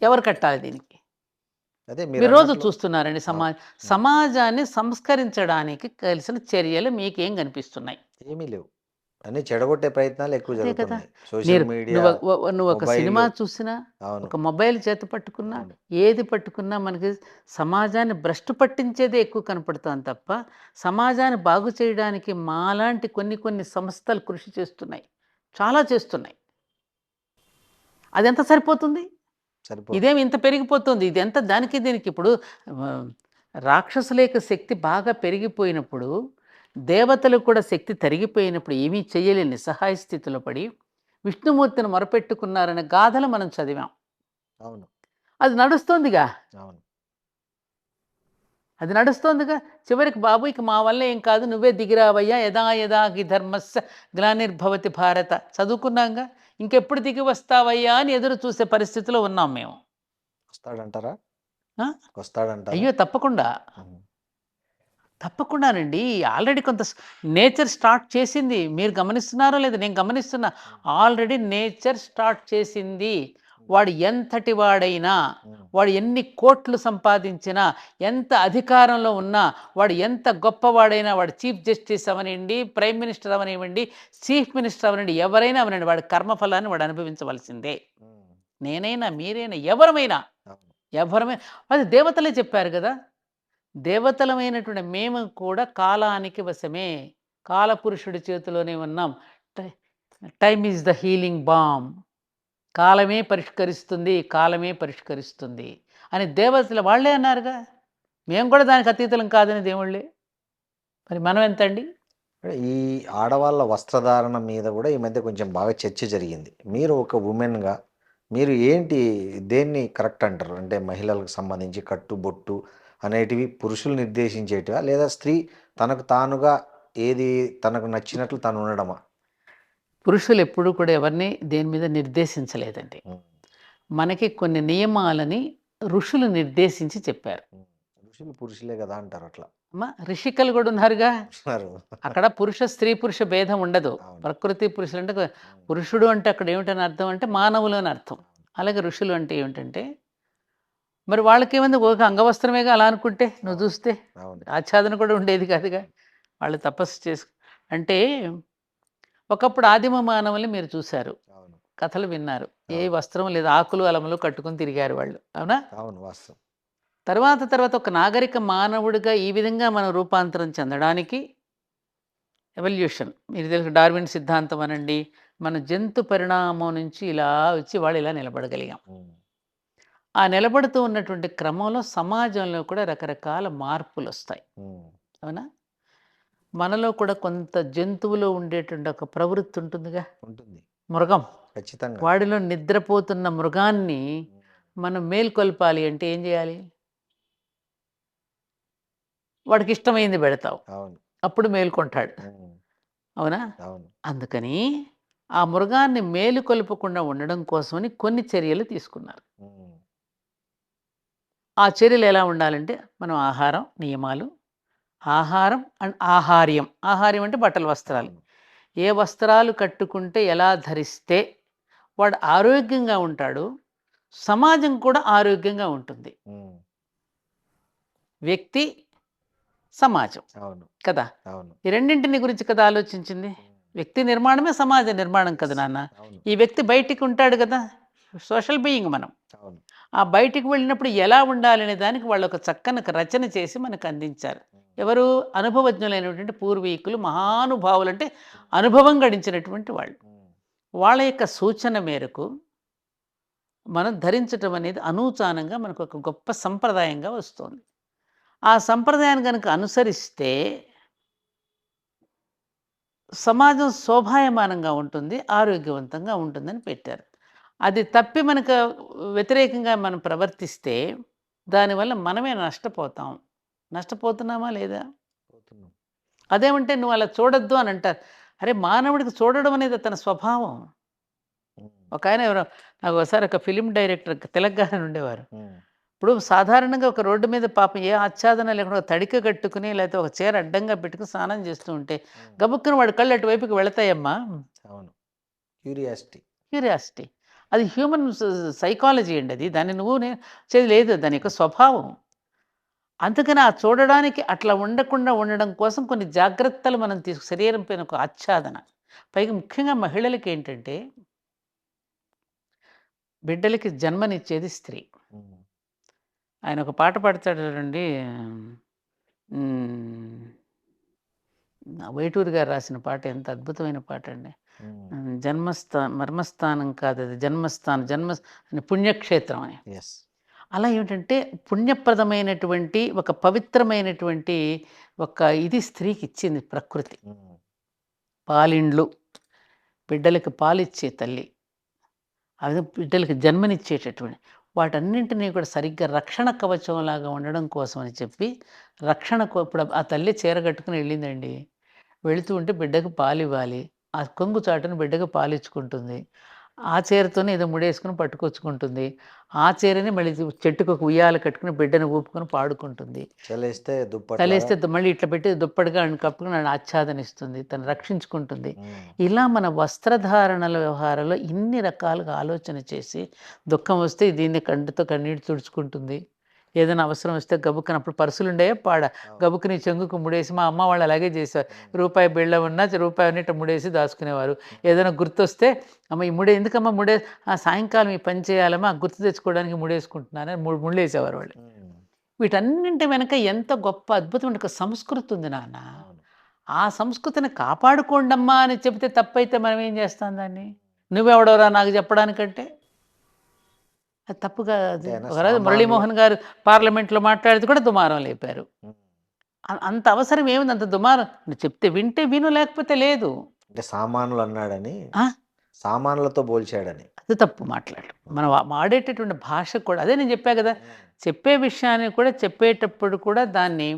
ఎవరు కట్టాలి దీనికి? అదే మీరు రోజు అన్నట్లు చూస్తున్నారండి అవును. సమాజాన్ని సంస్కరించడానికి కలిసిన చర్యలు మీకేం కనిపిస్తున్నాయి? ఏమీ లేవు. అన్నీ చెడగొట్టే ప్రయత్నాలు ఎక్కువ అదే కదా. జరుగుతున్నాయి. సోషల్ మీడియా, నువ్వు ఒక సినిమా మొబైలు. చూసినా, అవును, ఒక మొబైల్ చేత పట్టుకున్నా, అవును, ఏది పట్టుకున్నా మనకి సమాజాన్ని భ్రష్టు పట్టించేదే ఎక్కువ కనపడుతుంది తప్ప, సమాజాన్ని బాగు చేయడానికి మాలాంటి కొన్ని సంస్థలు కృషి చేస్తున్నాయి. చాలా చేస్తున్నాయి. అదెంత సరిపోతుంది? సరిపోదు. ఇదేమి ఇంత పెరిగిపోతుంది. ఇదెంత దానికి దీనికి ఇప్పుడు ఆహ్, రాక్షసుల యొక్క శక్తి బాగా పెరిగిపోయినప్పుడు, దేవతలకు కూడా శక్తి తరిగిపోయినప్పుడు ఏమీ చేయలేని నిస్సహాయ స్థితిలో పడి విష్ణుమూర్తిని మొరపెట్టుకున్నారనే గాథలు మనం చదివాం. అవును, అది నడుస్తోందిగా. అవును, అది నడుస్తోందిగా. చివరికి బాబు ఇక మా వల్ల ఏం కాదు, నువ్వే దిగిరావయ్యా, యదా యదా హి ధర్మస్య గ్లానిర్భవతి భారత చదువుకున్నాంగా. ఇంకెప్పుడు దిగి వస్తావయ్యా అని ఎదురు చూసే పరిస్థితిలో ఉన్నాం మేము. వస్తాడంటారా? ఆ? వస్తాడంటారా? అయ్యో తప్పకుండా. ఉహు. తప్పకుండానండి. ఆల్రెడీ కొంత నేచర్ స్టార్ట్ చేసింది. మీరు గమనిస్తున్నారో లేదో, నేను గమనిస్తున్నా. ఆల్రెడీ నేచర్ స్టార్ట్ చేసింది. వాడు ఎంతటి వాడైనా, ఉమ్, వాడు ఎన్ని కోట్లు సంపాదించినా, ఎంత అధికారంలో ఉన్నా, వాడు ఎంత గొప్పవాడైనా, వాడు చీఫ్ జస్టిస్ అవనివ్వండి, ప్రైమ్ మినిస్టర్ అవనివ్వండి, చీఫ్ మినిస్టర్ అవనండి, ఎవరైనా అవనండి, వాడి కర్మఫలాన్ని వాడు అనుభవించవలసిందే. ఉమ్, నేనైనా, మీరైనా, ఎవరమైనా. అవును, ఎవరమైనా. అది దేవతలే చెప్పారు కదా. దేవతలమైనటువంటి మేము కూడా కాలానికి వశమే. కాలపురుషుడి చేతిలోనే ఉన్నాం. టై time is the healing balm. కాలమే పరిష్కరిస్తుంది, కాలమే పరిష్కరిస్తుంది అని దేవతలు వాళ్ళే అన్నారుగా. మేము కూడా దానికి అతీతులం కాదని దేవుళ్ళే. మరి మనం ఎంతండి? ఈ ఆడవాళ్ళ వస్త్రధారణ మీద కూడా ఈ మధ్య కొంచెం బాగా చర్చ జరిగింది. మీరు ఒక ఉమెన్గా మీరు ఏంటి, దేన్ని కరెక్ట్ అంటారు? అంటే మహిళలకు సంబంధించి కట్టుబొట్టు అనేటివి పురుషులు నిర్దేశించేటివా, లేదా స్త్రీ తనకు తానుగా ఏది తనకు నచ్చినట్లు తను ఉండడమా? పురుషులు ఎప్పుడూ కూడా ఎవరిని దేని మీద నిర్దేశించలేదండి. ఉమ్, మనకి కొన్ని నియమాలని ఋషులు నిర్దేశించి చెప్పారు. ఉమ్. ఋషులు పురుషులే కదా అంటారు అట్లా. అమ్మ ఋషికలు కూడా ఉన్నారుగా. ఉన్నారు. అక్కడ స్త్రీ పురుష భేదం ఉండదు. అవును, ప్రకృతి పురుషులు అంటే ఉమ్, పురుషుడు అంటే అక్కడ ఏమిటని అర్థం అంటే మానవులు అని అర్థం. అలాగే ఋషులు అంటే ఏమిటంటే, మరి వాళ్ళకేముంది, ఒక అంగవస్త్రమేగా అలా అనుకుంటే నువ్వు అవును, చూస్తే. అవును, ఆచ్ఛాదన కూడా ఉండేది కాదుగా. వాళ్ళు తపస్సు అంటే ఒకప్పుడు ఆదిమ మానవుల్ని మీరు చూశారు, అవును, కథలు విన్నారు. ఏ అవును, వస్త్రం లేదు, ఆకులు అలములు కట్టుకుని తిరిగారు వాళ్ళు, అవునా? అవును, వాస్తవం. తర్వాత ఒక నాగరిక మానవుడిగా ఈ విధంగా మనం రూపాంతరం చెందడానికి ఎవల్యూషన్, మీరు తెలుసు డార్విన్ సిద్ధాంతం అనండి, మన జంతు పరిణామం నుంచి ఇలా వచ్చి వాళ్ళు ఇలా నిలబడగలిగాం. ఉమ్, ఆ నిలబడుతూ ఉన్నటువంటి క్రమంలో సమాజంలో కూడా రకరకాల మార్పులు వస్తాయి. ఉమ్, అవునా? మనలో కూడా కొంత జంతువులో ఉండేటువంటి ఒక ప్రవృత్తి ఉంటుందిగా, ఉంటుంది. మృగం. ఖచ్చితంగా. వాడిలో నిద్రపోతున్న మృగాన్ని మనం మేల్కొల్పాలి అంటే ఏం చేయాలి? వాడికి ఇష్టమైంది పెడతావు. అవును. అప్పుడు మేల్కొంటాడు. హ్మ్. అవునా? అవును. అందుకని ఆ మృగాన్ని మేలుకొల్పకుండా ఉండడం కోసమని కొన్ని చర్యలు తీసుకున్నారు. హ్మ్. ఆ చర్యలు ఎలా ఉండాలంటే, మనం ఆహారం నియమాలు, ఆహారం అండ్ ఆహార్యం. ఆహార్యం అంటే బట్టలు, వస్త్రాలు. అవును. ఏ వస్త్రాలు కట్టుకుంటే, ఎలా ధరిస్తే వాడు ఆరోగ్యంగా ఉంటాడు, సమాజం కూడా ఆరోగ్యంగా ఉంటుంది. హ్మ్. వ్యక్తి, సమాజం అవును. కదా! అవును. ఈ రెండింటిని గురించి కదా ఆలోచించింది. హ్మ్. వ్యక్తి నిర్మాణమే సమాజ నిర్మాణం కదా నాన్న. అవును. ఈ వ్యక్తి బయటికి ఉంటాడు కదా! సోషల్ బీయింగ్ మనం. అవును. ఆ బయటికి వెళ్ళినప్పుడు ఎలా ఉండాలనే దానికి వాళ్ళు ఒక చక్కని రచన చేసి మనకు అందించారు. ఎవరు? అనుభవజ్ఞులైనటువంటి పూర్వీకులు, మహానుభావులు, అంటే అనుభవం గడించినటువంటి వాళ్ళు. హ్మ్. వాళ్ళ యొక్క సూచన మేరకు మనం ధరించటం అనేది అనూచానంగా మనకు ఒక గొప్ప సంప్రదాయంగా వస్తుంది. ఆ సంప్రదాయాన్ని గనుక అనుసరిస్తే సమాజం శోభాయమానంగా ఉంటుంది, ఆరోగ్యవంతంగా ఉంటుందని పెట్టారు. అది తప్పి మనకు వ్యతిరేకంగా మనం ప్రవర్తిస్తే దానివల్ల మనమే నష్టపోతాం. నష్టపోతున్నామా లేదా? పోతున్నాం. అదేమంటే నువ్వు అలా చూడొద్దు అని అంటారు. అరే! మానవుడికి చూడడం అనేది అతని స్వభావం. హ్మ్. ఒకాయన ఎవరో నాకు ఒకసారి ఒక ఫిల్మ్ డైరెక్టర్ తిలక్ గారు అని ఉండేవారు. హ్మ్. ఇప్పుడు సాధారణంగా ఒక రోడ్డు మీద పాపం ఏ ఆచ్ఛాదన లేకుండా ఒక తడిక కట్టుకుని లేకపోతే ఒక చీర అడ్డంగా పెట్టుకుని స్నానం చేస్తూ ఉంటే హ్మ్. గబుక్కున వాడి కళ్ళు అటువైపుకి వెళతాయమ్మా. అవును. క్యూరియాసిటీ. క్యూరియాసిటీ. అది హ్యూమన్ సైకాలజీ అండి అది. దాన్ని నువ్వు చేది లేదు. దాని యొక్క స్వభావం. అందుకని ఆ చూడడానికి అట్లా ఉండకుండా ఉండడం కోసం కొన్ని జాగ్రత్తలు మనం శరీరం పైన ఒక ఆచ్ఛాదన. పైగా ముఖ్యంగా మహిళలకేంటంటే, బిడ్డలకి జన్మనిచ్చేది స్త్రీ. హ్మ్. ఆయన ఒక పాట పాడతాడు చూడండి. హ్మ్. వేటూరి గారు రాసిన పాట ఎంత అద్భుతమైన పాటండి. హ్మ్. మర్మస్థానం కాదది, జన్మస్థానం అని పుణ్యక్షేత్రం అని. యెస్. అలా ఏమిటంటే పుణ్యప్రదమైనటువంటి ఒక పవిత్రమైనటువంటి ఒక ఇది స్త్రీకిచ్చింది ప్రకృతి. హ్మ్. పాలిండ్లు, బిడ్డలకి పాలిచ్చే తల్లి. అదే బిడ్డలకి జన్మనిచ్చేటటువంటి వాటన్నింటినీ కూడా సరిగ్గా రక్షణ కవచంలాగా ఉండడం కోసం అని చెప్పి ఇప్పుడు ఆ తల్లి చీర కట్టుకుని వెళ్ళిందండి. వెళుతూ ఉంటే బిడ్డకు పాలివ్వాలి. ఆ కొంగు చాటున బిడ్డకు పాలిచ్చుకుంటుంది. ఆ చీరతోనే ఏదో ముడేసుకొని పట్టుకొచ్చుకుంటుంది. ఆ చీరని మళ్ళీ చెట్టుకు ఒక ఉయ్యాల కట్టుకుని బిడ్డను ఊపుకొని పాడుకుంటుంది. చలేస్తే దుప్పట్లాగా. చలేస్తే మళ్ళీ ఇట్లా పెట్టి దుప్పటిగా కప్పుకొని నన్ను ఆచ్ఛాదనిస్తుంది. తను రక్షించుకుంటుంది. హ్మ్. ఇలా మన వస్త్రధారణల వ్యవహారంలో ఇన్ని రకాలుగా ఆలోచన చేసి, దుఃఖం వస్తే దీన్ని కంటితో కన్నీటి తుడుచుకుంటుంది. ఏదైనా అవసరం వస్తే గబుక్కన అప్పుడు పర్సులుండేయా అవును. గబుక్కుని చెంగుకు ముడేసి మా అమ్మ వాళ్ళు అలాగే చేసేవారు. హ్మ్. రూపాయి బిళ్ళ ఉన్నా రూపాయి అన్ని ఇట్ట ముడేసి దాచుకునేవారు. ఏదైనా గుర్తొస్తే అమ్మ ఈ ఎందుకమ్మా సాయంకాలం ఈ పని చేయాలమ్మా గుర్తు తెచ్చుకోవడానికి ముడేసుకుంటున్నానని ముళ్ళేసేవారు వాళ్ళు. హ్మ్. వీటన్నింటి వెనక ఎంత గొప్ప అద్భుతమైన ఒక సంస్కృతి ఉంది నాన్న. అవును. ఆ సంస్కృతిని కాపాడుకోండమ్మా అని చెబితే తప్పైతే మనం ఏం చేస్తాం దాన్ని? నువ్వెవడోరా నాకు చెప్పడానికంటే? అది తప్పు అంటే కాదు. ఆయన ఒకరోజు సామాన్లు. మురళీమోహన్ గారు పార్లమెంట్‌లో మాట్లాడితే కూడా దుమారం లేపారు. హ్మ్. అంత అవసరం ఏముంది అంత దుమారం? నువ్వు చెప్తే వింటే విను లేకపోతే లేదు. అంటే సామాన్లు అన్నాడని, ఆ! సామాన్లతో పోల్చాడని. అది తప్పు మాట్లాడడం. మనం వాడేటటువంటి భాష కూడా అదే నేను చెప్పా గదా! హ్మ్. చెప్పే విషయాన్ని కూడా చెప్పేటప్పుడు కూడా దాన్ని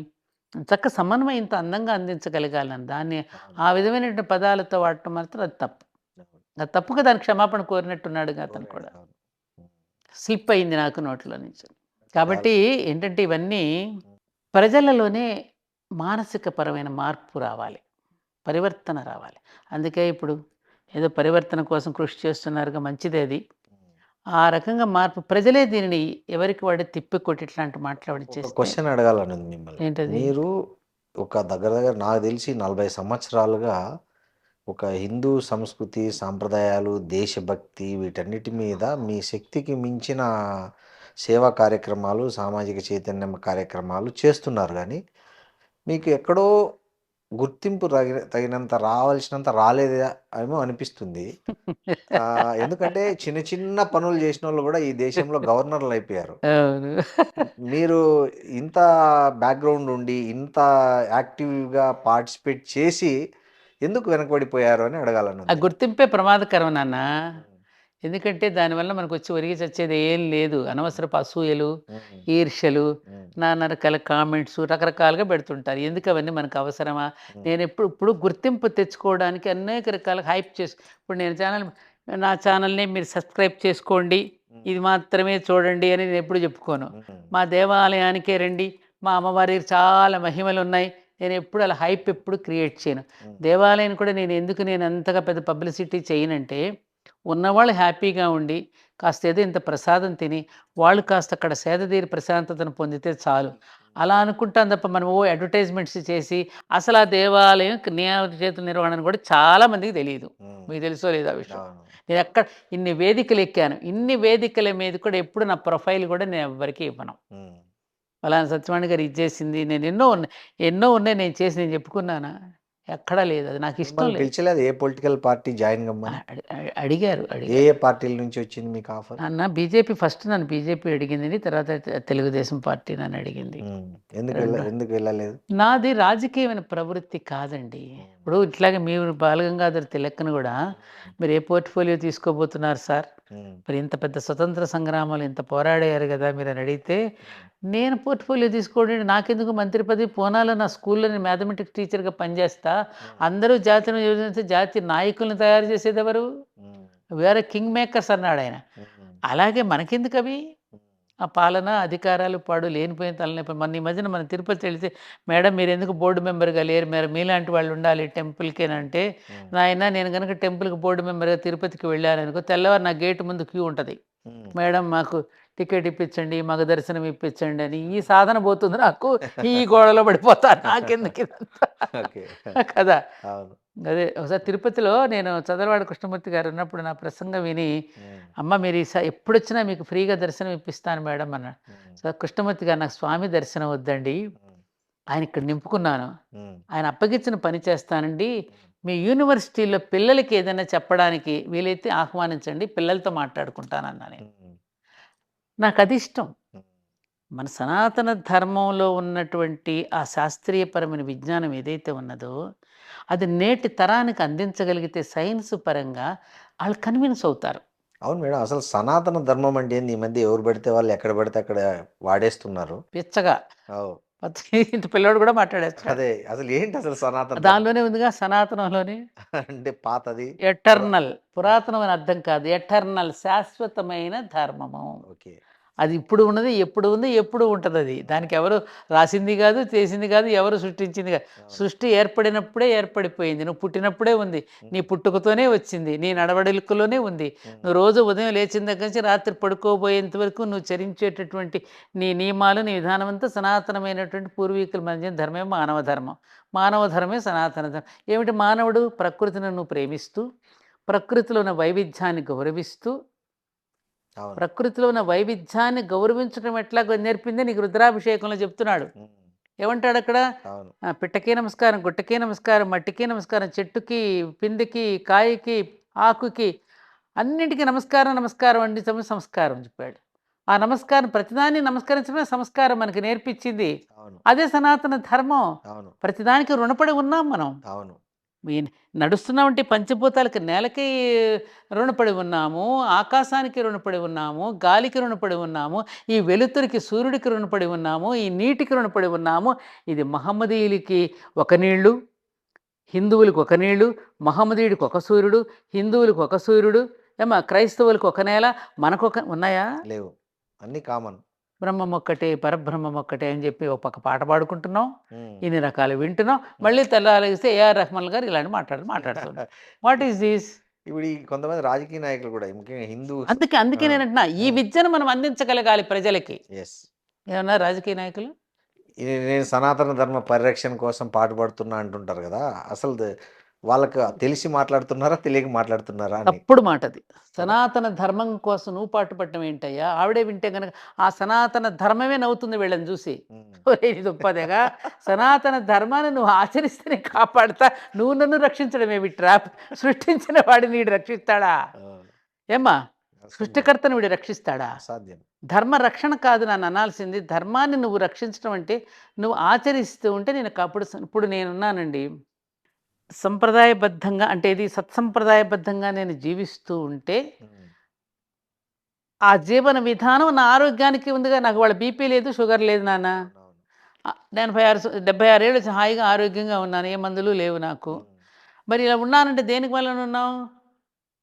సమన్వయంతో అందంగా అందించగలగాలని దాన్ని అవును. ఆ విధమైనటువంటి పదాలతో వాడటం మాత్రం అది తప్పు. అవును. అది తప్పుగా దానికి క్షమాపణ కోరినట్టున్నాడుగా అతను కోరాడు. కూడా. అవును. హ్మ్. స్లిప్ అయింది నాకు నోట్లో నుంచి. చాలా. కాబట్టి ఏంటంటే ఇవన్నీ హ్మ్. ప్రజలలోనే మానసిక పరమైన మార్పు రావాలి. పరివర్తన రావాలి. అందుకే ఇప్పుడు ఏదో పరివర్తన కోసం కృషి చేస్తున్నారుగా, మంచిదే అది. హ్మ్. ఆ రకంగా మార్పు ప్రజలే దీనిని ఎవరికి వాడే తిప్పికొట్టి ఇట్లాంటి మాటలు ఒక చేస్తే క్వెషన్ అడగాలనుంది మిమ్మల్ని. ఏంటది? మీరు ఒక దగ్గర దగ్గర నాకు తెలిసి 40 సంవత్సరాలుగా ఒక హిందూ సంస్కృతి, సాంప్రదాయాలు, దేశభక్తి వీటన్నిటి మీద మీ శక్తికి మించిన సేవా కార్యక్రమాలు, సామాజిక చైతన్యం కార్యక్రమాలు చేస్తున్నారు గానీ, మీకు ఎక్కడో గుర్తింపు తగినంత రావాల్సినంత రాలేదా ఏమో అనిపిస్తుంది. ఎందుకంటే చిన్న చిన్న పనులు చేసినోళ్ళు గూడా ఈ దేశంలో గవర్నర్‌లయిపోయారు. అవును. మీరు ఇంత ఇంత బ్యాక్గ్రౌండ్ ఉండి ఇంత యాక్టివ్గా పార్టిసిపేట్ చేసి ఎందుకు వెనకబడిపోయారు అని అడగాలని ఆ ఉంది. గుర్తింపే ప్రమాదకరం నాన్న. ఎందుకంటే దానివల్ల మనకు వచ్చి ఒరిగి చచ్చేది ఏం లేదు. అనవసరపు అసూయలు, ఉమ్, ఈర్ష్యలు, ఉమ్, నానా రకాల కామెంట్స్ రకరకాలుగా పెడుతుంటారు. ఎందుకు అవన్నీ మనకు అవసరమా? ఉమ్, నేను ఇప్పుడు గుర్తింపు తెచ్చుకోవడానికి అనేక రకాల హైప్ ఇప్పుడు నేను నా ఛానల్ని మీరు సబ్స్క్రైబ్ చేసుకోండి, ఇది మాత్రమే చూడండి అని నేను ఎప్పుడు చెప్పుకోను. ఉమ్, మా దేవాలయానికే రండి, మా అమ్మవారి చాలా మహిమలు ఉన్నాయి. నేను ఎప్పుడు అలా హైప్ ఎప్పుడు క్రియేట్ చేయను. ఉమ్, దేవాలయం కూడా నేను అంతగా పెద్ద పబ్లిసిటీ చేయనంటే, ఉన్నవాళ్ళు హ్యాపీగా ఉండి కాస్త ఏదో ఇంత ప్రసాదం తిని వాళ్ళు కాస్త అక్కడ సేదతీరి ప్రశాంతతను పొందితే చాలు. అలా అనుకుంటాను తప్ప మనం అడ్వర్టైజ్మెంట్స్ చేసి అసలు ఆ దేవాలయం చేతుల నిర్వహణ కూడా చాలా మందికి తెలియదు. ఉమ్, మీకు తెలుసో లేదో ఆ విషయం. అవును. నేను ఇన్ని వేదికలు ఎక్కాను, ఇన్ని వేదికల మీద కూడా ఎప్పుడు నా ప్రొఫైల్ కూడా నేను ఎవ్వరికీ ఇవ్వను. ఉమ్. ఫలానా సత్యవాణి గారు ఇది చేసింది, నేను ఎన్నో ఉన్నాయి నేను చేసి నేను చెప్పుకున్నానా? ఎక్కడా లేదు. అది నాకు ఇష్టం మిమ్మల్ని లేదు. పిలిచలేదు ఏ పొలిటికల్ పార్టీ జాయిన్ కమ్మని? అడిగారు ఏ ఏ పార్టీల నుంచి వచ్చింది మీకు ఆఫర్? బీజేపీ ఫస్ట్ నన్ను బీజేపీ అడిగింది, తర్వాత తెలుగుదేశం పార్టీ నన్ను అడిగింది. ఎందుకు వెళ్ళలేదు? నాది రాజకీయమైన ప్రవృత్తి కాదండి. ఇప్పుడు ఇట్లాగే మీరు బాలగంగాధర్ తిలక్ను కూడా మీరు ఏ పోర్ట్ఫోలియో తీసుకోబోతున్నారు సార్, మరి ఇంత పెద్ద స్వతంత్ర సంగ్రామాలు ఇంత పోరాడారు కదా మీరు అని అడిగితే, నేను పోర్ట్ఫోలియో తీసుకోండి, నాకెందుకు మంత్రి పదవి, పోనాలో నా స్కూల్లో నేను మ్యాథమెటిక్స్ టీచర్గా పనిచేస్తా, అందరూ జాతిని యోజించి జాతి నాయకులను తయారు చేసేది ఎవరు? వేరే కింగ్ మేకర్స్ అన్నాడు ఆయన. అలాగే మనకెందుకు అవి ఆ పాలన అధికారాలు పాడు లేనిపోయిన తలనొప్పి. ఈ మధ్యన మన తిరుపతి వెళితే, మేడం మీరు ఎందుకు బోర్డు మెంబర్గా లేరు, మీరు మీలాంటి వాళ్ళు ఉండాలి టెంపుల్కేనంటే, నాయన నేను కనుక టెంపుల్కి బోర్డు మెంబర్గా తిరుపతికి వెళ్ళాననుకో, తెల్లవారు నా గేటు ముందు క్యూ ఉంటుంది, మేడం మాకు టికెట్ ఇప్పించండి, మాకు దర్శనం ఇప్పించండి అని. ఈ సాధన పోతుంది నాకు, ఈ గోడలో పడిపోతా, నాకెందుకు ఇదంతా కదా. అదే ఒకసారి తిరుపతిలో నేను చదలవాడ కృష్ణమూర్తి గారు ఉన్నప్పుడు నా ప్రసంగం విని, అమ్మ మీరు ఎప్పుడు వచ్చినా మీకు ఫ్రీగా దర్శనం ఇప్పిస్తాను మేడం అన్నాడు. సో కృష్ణమూర్తి గారు, నాకు స్వామి దర్శనం వద్దండి, ఆయన ఇక్కడ నింపుకున్నాను, ఆయన అప్పగించిన పని చేస్తానండి, మీ యూనివర్సిటీలో పిల్లలకి ఏదైనా చెప్పడానికి వీలైతే ఆహ్వానించండి, పిల్లలతో మాట్లాడుకుంటానన్నా నేను. నాకు అది ఇష్టం. మన సనాతన ధర్మంలో ఉన్నటువంటి ఆ శాస్త్రీయపరమైన విజ్ఞానం ఏదైతే ఉన్నదో అది నేటి తరానికి అందించగలిగితే సైన్స్ పరంగా వాళ్ళు కన్విన్స్ అవుతారు. అవును మేడం, అసలు సనాతన ధర్మం అంటే ఏంది? ఈ మధ్య ఎవరు పడితే వాళ్ళు ఎక్కడ పడితే అక్కడ వాడేస్తున్నారు పిచ్చగా. ఇంత పిల్లోడు కూడా మాట్లాడేస్తాడు. అదే అసలు ఏంటి అసలు సనాతన దానిలోనే ఉందిగా, సనాతనంలోనే అంటే పాతది ఎటర్నల్, పురాతనం అని అర్థం కాదు, ఎటర్నల్ శాశ్వతమైన ధర్మము. ఓకే, అది ఇప్పుడు ఉన్నది, ఎప్పుడు ఉంది, ఎప్పుడు ఉంటుంది. అది దానికి ఎవరు రాసింది కాదు, చేసింది కాదు, ఎవరు సృష్టించింది కాదు. సృష్టి ఏర్పడినప్పుడే ఏర్పడిపోయింది, నువ్వు పుట్టినప్పుడే ఉంది, నీ పుట్టుకతోనే వచ్చింది, నీ నడవడికలోనే ఉంది. నువ్వు రోజు ఉదయం లేచిన దగ్గర నుంచి రాత్రి పడుకోబోయేంత వరకు నువ్వు చరించేటటువంటి నీ నియమాలు, నీ విధానం అంతా సనాతనమైనటువంటి పూర్వీకుల మధ్య ధర్మమే మానవ ధర్మం. మానవ ధర్మే సనాతన ధర్మం. ఏమిటి మానవుడు? ప్రకృతిని నువ్వు ప్రేమిస్తూ, ప్రకృతిలో ఉన్న వైవిధ్యాన్ని గౌరవిస్తూ, ప్రకృతిలో ఉన్న వైవిధ్యాన్ని గౌరవించడం ఎట్లా నేర్పిందే నీకు రుద్రాభిషేకంలో చెప్తున్నాడు. ఏమంటాడు అక్కడ? పిట్టకే నమస్కారం, గుట్టకే నమస్కారం, మట్టికి నమస్కారం, చెట్టుకి, పిండికి, కాయకి, ఆకుకి, అన్నింటికీ నమస్కారం నమస్కారం అండి సంస్కారం చెప్పాడు. ఆ నమస్కారం, ప్రతిదాన్ని నమస్కరించడమే సంస్కారం మనకి నేర్పించింది. అదే సనాతన ధర్మం. ప్రతిదానికి రుణపడి ఉన్నాం మనం. నడుస్తున్నామంటే పంచభూతాలకి, నేలకి రుణపడి ఉన్నాము, ఆకాశానికి రుణపడి ఉన్నాము, గాలికి రుణపడి ఉన్నాము, ఈ వెలుతురికి సూర్యుడికి రుణపడి ఉన్నాము, ఈ నీటికి రుణపడి ఉన్నాము. ఇది మహమ్మదీయులకి ఒక నీళ్లు, హిందువులకు ఒక నీళ్లు, మహమ్మదీయుడికి ఒక సూర్యుడు, హిందువులకు ఒక సూర్యుడు, క్రైస్తవులకు ఒక నేల, మనకొక ఉన్నాయా? లేవు, అన్ని కామన్. బ్రహ్మం ఒక్కటే, పరబ్రహ్మం ఒక్కటే అని చెప్పి ఒక పక్క పాట పాడుకుంటున్నాం, ఇన్ని రకాలు వింటున్నాం, మళ్ళీ తెల్లారిస్తే ఏఆర్ రెహమాన్ గారు ఇలాంటి మాట్లాడుతున్నారు. What is this? ఇప్పుడు కొంతమంది రాజకీయ నాయకులు కూడా, ముఖ్యంగా హిందూ, అందుకే నేను అంటున్నా, ఈ విద్యను మనం అందించగలగాలి ప్రజలకి. ఏమన్నా రాజకీయ నాయకులు నేను సనాతన ధర్మ పరిరక్షణ కోసం పాటుపడుతున్నా అంటుంటారు కదా, అసలు వాళ్ళకి తెలిసి మాట్లాడుతున్నారా, తెలియక మాట్లాడుతున్నారా? తప్పుడు మాట అది. సనాతన ధర్మం కోసం నువ్వు పాటుపడటం ఏంటయ్యా? ఆవిడే వింటే కనుక ఆ సనాతన ధర్మమే నవ్వుతుంది వీళ్ళని చూసి. దుప్పదేగా, సనాతన ధర్మాన్ని నువ్వు ఆచరిస్తేనే కాపాడుతా, నువ్వు నన్ను రక్షించడమే, ట్రాప్ సృష్టించిన వాడిని నీడు రక్షిస్తాడా? ఏమ్మా, సృష్టికర్తను వీడు రక్షిస్తాడా? అసాధ్యం. ధర్మ రక్షణ కాదు నన్ను అనాల్సింది. ధర్మాన్ని నువ్వు రక్షించడం అంటే నువ్వు ఆచరిస్తూ ఉంటే నేను ఇప్పుడు నేనున్నానండి. సంప్రదాయబద్ధంగా అంటే ఇది సత్సంప్రదాయబద్ధంగా నేను జీవిస్తూ ఉంటే ఉమ్, ఆ జీవన విధానం నా ఆరోగ్యానికి ఉందిగా. నాకు వాళ్ళ బీపీ లేదు, షుగర్ లేదు నాన్న. అవునవును. 76 ఏళ్ళు హాయిగా ఆరోగ్యంగా ఉన్నాను. ఏ మందులు లేవు నాకు. ఉమ్, మరి ఇలా ఉన్నానంటే దేనికి వలన ఉన్నాం?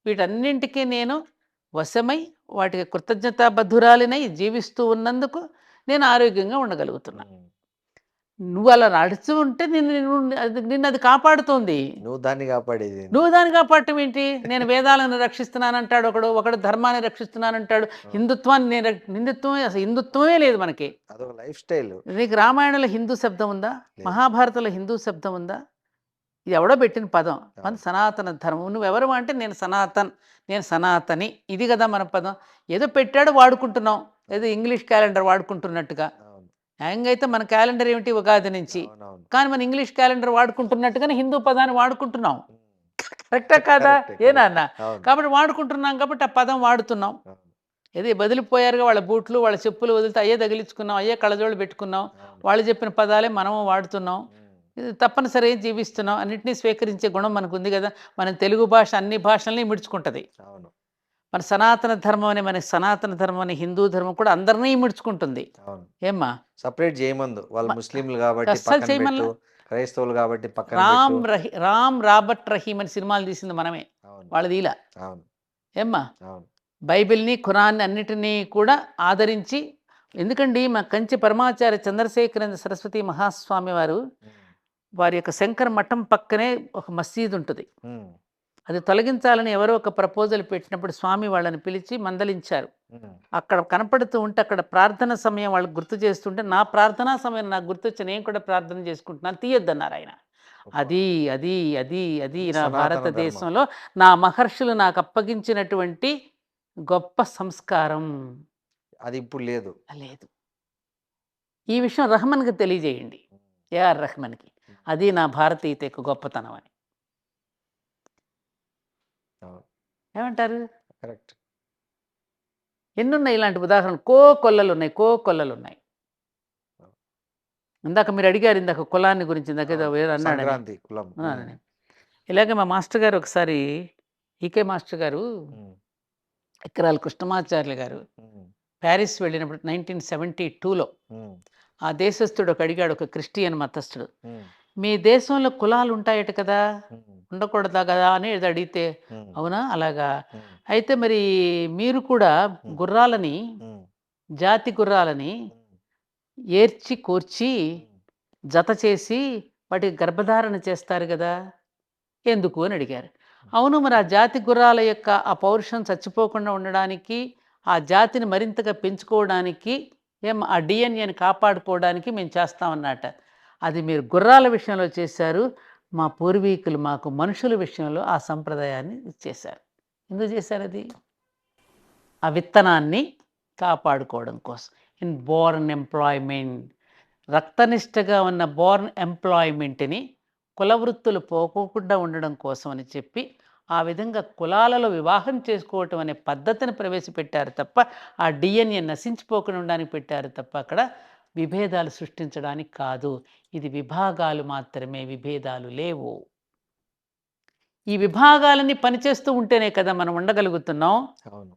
వీటన్నింటికీ నేను వశమై వాటికి కృతజ్ఞతాబద్ధురాలినై జీవిస్తూ ఉన్నందుకు నేను ఆరోగ్యంగా ఉండగలుగుతున్నా. ఉమ్. నువ్వు అలా నడుస్తూ ఉంటే నిన్ను అది కాపాడుతోంది. నువ్వు దాన్ని కాపాడేది ఏంది? నువ్వు దాన్ని కాపాడటం ఏంటి? నేను వేదాలను రక్షిస్తున్నానంటాడు ఒకడు ధర్మాన్ని రక్షిస్తున్నానంటాడు. హిందుత్వమే అసలు హిందుత్వమే లేదు మనకి. అదొక లైఫ్ స్టైల్. నీకు రామాయణంలో హిందూ శబ్దం ఉందా? లేదు. మహాభారతంలో హిందూ శబ్దం ఉందా? ఇది ఎవడో పెట్టిన పదం. మన అవును. సనాతన ధర్మం. నువ్వెవరు అంటే నేను సనాతని. ఇది కదా మన పదం. ఏదో పెట్టాడు వాడుకుంటున్నాం. ఏదో ఇంగ్లీష్ క్యాలెండర్ వాడుకుంటున్నట్టుగా. అవును. న్యాయంగా అయితే మన క్యాలెండర్ ఏమిటి? ఉగాది నుంచి. అవునవును. కానీ మన ఇంగ్లీష్ క్యాలెండర్ వాడుకుంటున్నట్టుగానే హిందూ పదాన్ని వాడుకుంటున్నాం. ఉమ్, కరెక్టా కాదా? కరెక్టే, ఏ నాన్న? అవును. కాబట్టి వాడుకుంటున్నాం కాబట్టి ఆ పదం వాడుతున్నాం. అవును. ఏది బదిలిపోయారుగా వాళ్ళ బూట్లు వాళ్ళ చెప్పులు వదిలితే అయ్యే తగిలించుకున్నాం, అయ్యే కళ్ళజోళ్ళు పెట్టుకున్నాం. అవును. వాళ్ళు చెప్పిన పదాలే మనము వాడుతున్నాం. ఉమ్, ఇది తప్పనిసరిగా జీవిస్తున్నాం. అన్నింటినీ స్వీకరించే గుణం మనకు ఉంది కదా. మన తెలుగు భాష అన్ని భాషల్ని మిడుచుకుంటుంది. అవును. మన సనాతన ధర్మం అని హిందూ ధర్మం కూడా అందరినీ మిడుచుకుంటుంది. అవును. ఏమ్మా? సపరేట్ చేయమందు. వాళ్ళు ముస్లింలు కాబట్టి అస్సలు పక్కన చేయమల్లా. పెట్టు, క్రైస్తవులు కాబట్టి పక్కన పెట్టు. రామ్ రాబర్ట్ రహీమ్ అని సినిమాలు తీసింది మనమే. అవును. వాళ్ళది ఇలా. అవును. ఏమ్మా? అవును. బైబిల్ని ఖురాన్ని అన్నిటినీ కూడా ఆదరించి, ఎందుకండి మా కంచి పరమాచార్య చంద్రశేఖరేంద్ర సరస్వతి మహాస్వామి వారు ఉమ్, వారి యొక్క శంకర మఠం పక్కనే ఒక మసీదు ఉంటుంది. ఉమ్, అది తొలగించాలని ఎవరో ఒక ప్రపోజల్ పెట్టినప్పుడు స్వామి వాళ్ళని పిలిచి మందలించారు. ఉమ్. అక్కడ కనపడుతూ ఉంటే అక్కడ ప్రార్థన సమయం వాళ్ళకి గుర్తు చేస్తుంటే నా ప్రార్థనా సమయం నాకు గుర్తొచ్చి నేను కూడా ప్రార్థన చేసుకుంటున్నాను, తీయొద్దన్నారు ఆయన. అది అది అది అది నా సనాతన భారతదేశంలో నా మహర్షులు నాకు అప్పగించినటువంటి గొప్ప సంస్కారం. అది ఇప్పుడు లేదు. లేదు. ఈ విషయం రహమాన్కి తెలియజేయండి, ఏఆర్ రెహమాన్కి. అది నా భారతీయత యొక్క గొప్పతనం అని. అవును. ఏమంటారు? కరెక్ట్. ఎన్నున్నాయి ఇలాంటి ఉదాహరణలు? కొల్లలు ఉన్నాయి. ఇందాక మీరు అడిగారు, ఇందాక కులాన్ని గురించి. ఇందాక ఏదో అవును. వేరే అన్నాడని. సంక్రాంతి కులం. అన్నానని. ఇలాగే మా మాస్టర్ గారు ఒకసారి, ఈకే మాస్టర్ గారు, ఉమ్, ఎకరాల కృష్ణమాచార్యులు గారు ఉమ్, ప్యారిస్ వెళ్ళినప్పుడు 1972లో ఉమ్, ఆ దేశస్థుడు ఒక అడిగాడు, ఒక క్రిస్టియన్ మతస్థుడు, ఉమ్, మీ దేశంలో కులాలు ఉంటాయట కదా, ఉమ్, ఉండకూడదా కదా అని ఏదో అడిగితే, ఉమ్, అవునా అలాగా, ఉమ్, అయితే మరి మీరు కూడా గుర్రాలని, ఉమ్, జాతి గుర్రాలని ఉమ్, ఏర్చి కూర్చి ఉమ్. జత చేసి వాటికి గర్భధారణ చేస్తారు కదా, ఎందుకు అని అడిగారు. అవును, మరి ఆ జాతి గుర్రాల యొక్క ఆ పౌరుషం చచ్చిపోకుండా ఉండడానికి, ఆ జాతిని మరింతగా పెంచుకోవడానికి, ఆ డిఎన్ఏని కాపాడుకోవడానికి మేము చేస్తామన్నట. అది మీరు గుర్రాల విషయంలో చేశారు, మా పూర్వీకులు మాకు మనుషుల విషయంలో ఆ సంప్రదాయాన్ని చేశారు. ఎందుకు చేశారు అది? ఆ విత్తనాన్ని కాపాడుకోవడం కోసం. ఇన్ బోర్న్ ఎంప్లాయ్మెంట్, రక్తనిష్టగా ఉన్న బోర్న్ ఎంప్లాయ్మెంట్ని కులవృత్తులు పోకోకుండా ఉండడం కోసం అని చెప్పి ఆ విధంగా కులాలలో వివాహం చేసుకోవటం అనే పద్ధతిని ప్రవేశపెట్టారు తప్ప, ఆ డిఎన్ఏ నశించిపోకుండా ఉండడానికి పెట్టారు తప్ప అక్కడ విభేదాలు సృష్టించడానికి కాదు. ఇది విభాగాలు మాత్రమే, విభేదాలు లేవు. ఈ విభాగాలన్నీ పనిచేస్తూ ఉంటేనే కదా మనం ఉండగలుగుతున్నాం. అవును.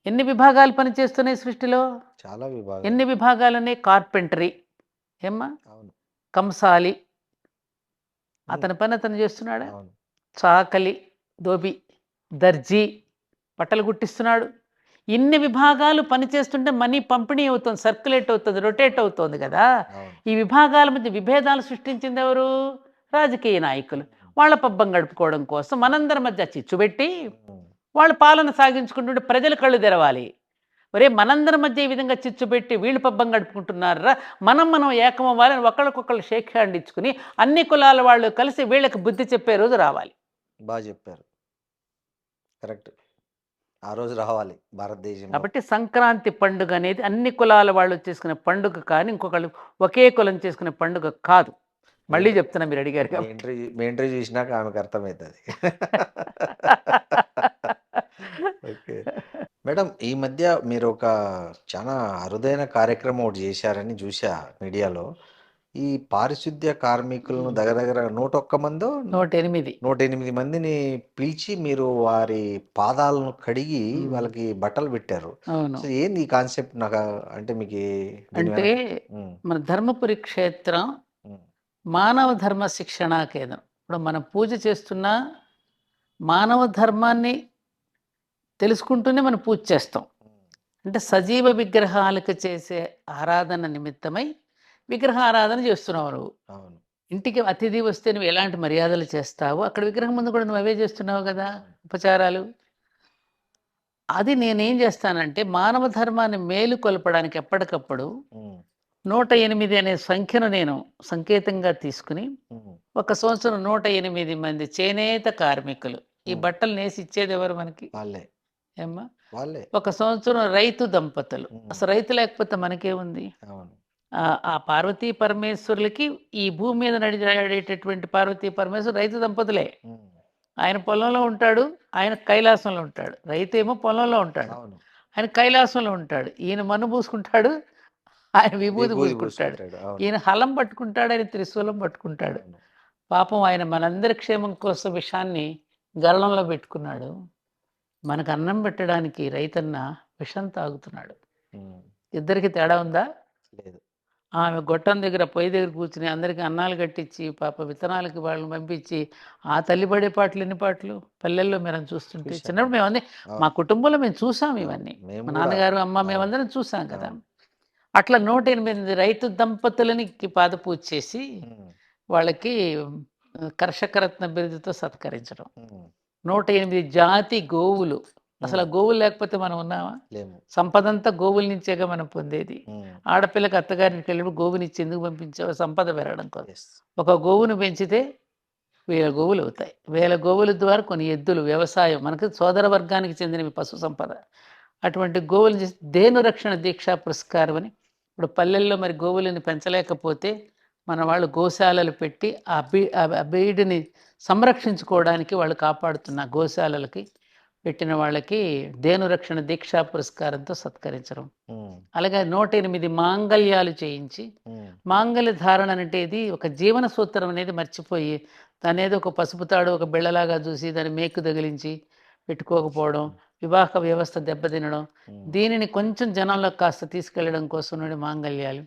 ఎన్ని విభాగాలు పనిచేస్తున్నాయి సృష్టిలో? చాలా విభాగాలు. ఎన్ని విభాగాలున్నాయి? కార్పెంటరీ, ఏమ్మా, అవును. కంసాలి, అతని పని అతను చేస్తున్నాడా? అవును. చాకలి, దోబి, దర్జీ, బట్టలు కుట్టిస్తున్నాడు. ఇన్ని విభాగాలు పనిచేస్తుంటే మనీ పంపిణీ అవుతుంది, సర్క్యులేట్ అవుతుంది, రొటేట్ అవుతుంది కదా. అవును. ఈ విభాగాల మధ్య విభేదాలు సృష్టించింది ఎవరు? రాజకీయ నాయకులు. వాళ్ళ పబ్బం గడుపుకోవడం కోసం మనందరి మధ్య చిచ్చు పెట్టి ఉమ్, వాళ్ళు పాలన సాగించుకుంటుంటే ప్రజలు కళ్ళు తెరవాలి. ఒరే, మనందరి మధ్య ఈ విధంగా చిచ్చు పెట్టి వీళ్ళు పబ్బం గడుపుకుంటున్నారా, మనం ఏకం అవ్వాలని ఒకళ్ళకొకళ్ళు షేక్ హ్యాండ్ ఇచ్చుకుని అన్ని కులాల వాళ్ళు కలిసి వీళ్ళకి బుద్ధి చెప్పే రోజు రావాలి. బాగా చెప్పారు. కరెక్ట్. ఆ రోజు రావాలి భారతదేశంలో. కాబట్టి సంక్రాంతి పండుగ అనేది అన్ని కులాల వాళ్ళు చేసుకునే పండుగ కానీ ఇంకొకళ్ళు ఒకే కులం చేసుకునే పండుగ కాదు. మళ్ళీ చెప్తున్నా, మీరు అడిగారు మీ కాబట్టి. ఎంట్రీ చూసినాక ఆమెకు అర్థమవుతుంది. ఓకే. మేడం ఈ మధ్య మీరు ఒక చాలా అరుదైన కార్యక్రమం ఒకటి చేశారని చూసా మీడియాలో. ఈ పారిశుద్ధ్య కార్మికులను దగ్గర దగ్గర 101 మందో 108. 108 మందిని పిలిచి మీరు వారి పాదాలను కడిగి ఉమ్. వాళ్ళకి బట్టలు పెట్టారు. అవును. అసలు ఏంది ఈ కాన్సెప్ట్ నాకు అంటే మీకు దీని అంటే వెనక మన ధర్మపురి క్షేత్రం ఉమ్, మానవ ధర్మ శిక్షణా కేంద్రం. ఇప్పుడు మనం పూజ చేస్తున్నా మానవ ధర్మాన్ని తెలుసుకుంటూనే మనం పూజ చేస్తాం. ఉమ్, అంటే సజీవ విగ్రహాలకు చేసే ఆరాధన నిమిత్తమై విగ్రహారాధన చేస్తున్నావు నువ్వు. అవును ఇంటికి అతిథి వస్తే నువ్వు ఎలాంటి మర్యాదలు చేస్తావో అక్కడ విగ్రహం ముందు కూడా నువ్వు అవే చేస్తున్నావు కదా, ఉపచారాలు. అది నేనేం చేస్తానంటే మానవ ధర్మాన్ని మేలుకొల్పడానికి ఎప్పటికప్పుడు ఉమ్, 108 అనే సంఖ్యను నేను సంకేతంగా తీసుకుని ఉమ్, ఒక సంవత్సరం 108 మంది చేనేత కార్మికులు ఈ బట్టలు నేసి ఇచ్చేది ఎవరు మనకి? వాళ్ళే ఏమ్మా? వాళ్ళే ఒక సంవత్సరం రైతు దంపతులు. ఉమ్, అసలు రైతు లేకపోతే మనకేముంది? అవును ఆ పార్వతీ పరమేశ్వరులకి ఈ భూమి మీద నడిచేటటువంటి పార్వతీ పరమేశ్వరు రైతు దంపతులే. ఉమ్, ఆయన పొలంలో ఉంటాడు, ఆయన కైలాసంలో ఉంటాడు. రైతు ఏమో పొలంలో ఉంటాడు, అవును ఆయన కైలాసంలో ఉంటాడు. ఈయన మన్ను పూసుకుంటాడు, ఆయన విభూతి విభూది పూసుకుంటాడు. పూసుకుంటాడు. అవును ఈయన హలం పట్టుకుంటాడు, ఆయన త్రిశూలం పట్టుకుంటాడు. అవును పాపం ఆయన మనందరి క్షేమం కోసం విషాన్ని గరళంలో పెట్టుకున్నాడు. మనకు అన్నం పెట్టడానికి రైతన్న విషం తాగుతున్నాడు. ఉమ్, ఇద్దరికి తేడా ఉందా? లేదు ఆమె గొట్టం దగ్గర పొయ్యి దగ్గర కూర్చుని అందరికీ అన్నాలు కట్టించి పాప విత్తనాలకి వాళ్ళని పంపించి ఆ తల్లి పడే పాటలు ఎన్ని పాటలు పల్లెల్లో మీరు చూస్తుంటే చూశాను. చిన్నప్పుడు మేమన్నీ అవును. మా కుటుంబంలో మేము చూసాం ఇవన్నీ. మేము మా కూడా నాన్నగారు అమ్మ అవును. మేమందరం చూసాం కదా. అవును. అట్లా 108 రైతు దంపతులని పాద పూజ చేసి ఉమ్, వాళ్ళకి కర్షకరత్న బిరుదుతో సత్కరించడం. ఉమ్, 108 జాతి గోవులు. అసలు ఆ గోవులు లేకపోతే మనం ఉన్నామా? లేము సంపదంతా గోవుల నుంచేగా మనం పొందేది. ఉమ్, ఆడపిల్లకి అత్తగారికి వెళ్ళినప్పుడు గోవునిచ్చి ఎందుకు పంపించావు? సంపద పెరగడం కోసం. yes. ఒక గోవును పెంచితే 1000 గోవులు అవుతాయి. 1000 గోవుల ద్వారా కొన్ని ఎద్దులు, వ్యవసాయం, మనకు సోదర వర్గానికి చెందినవి పశు సంపద. అటువంటి గోవులు చేసి ధేను రక్షణ దీక్షా పురస్కారం అని ఇప్పుడు పల్లెల్లో మరి గోవులని పెంచలేకపోతే మన వాళ్ళు గోశాలలు పెట్టి ఆ బీడిని సంరక్షించుకోవడానికి వాళ్ళు కాపాడుతున్న గోశాలలకి పెట్టిన వాళ్ళకి ధేను రక్షణ దీక్షా పురస్కారంతో సత్కరించడం. ఉమ్, అలాగే 108 మాంగళ్యాలు చేయించి ఉమ్, మాంగళ్య ధారణ అంటే ఇది ఒక జీవన సూత్రం అనేది మర్చిపోయి దానేదో ఒక పసుపు తాడు ఒక బిళ్ళలాగా చూసి దాన్ని మేకు తగిలించి పెట్టుకోకపోవడం, వివాహ వ్యవస్థ దెబ్బతినడం, ఉమ్, దీనిని కొంచెం జనంలో కాస్త తీసుకెళ్లడం కోసం నుండి మాంగళ్యాలు.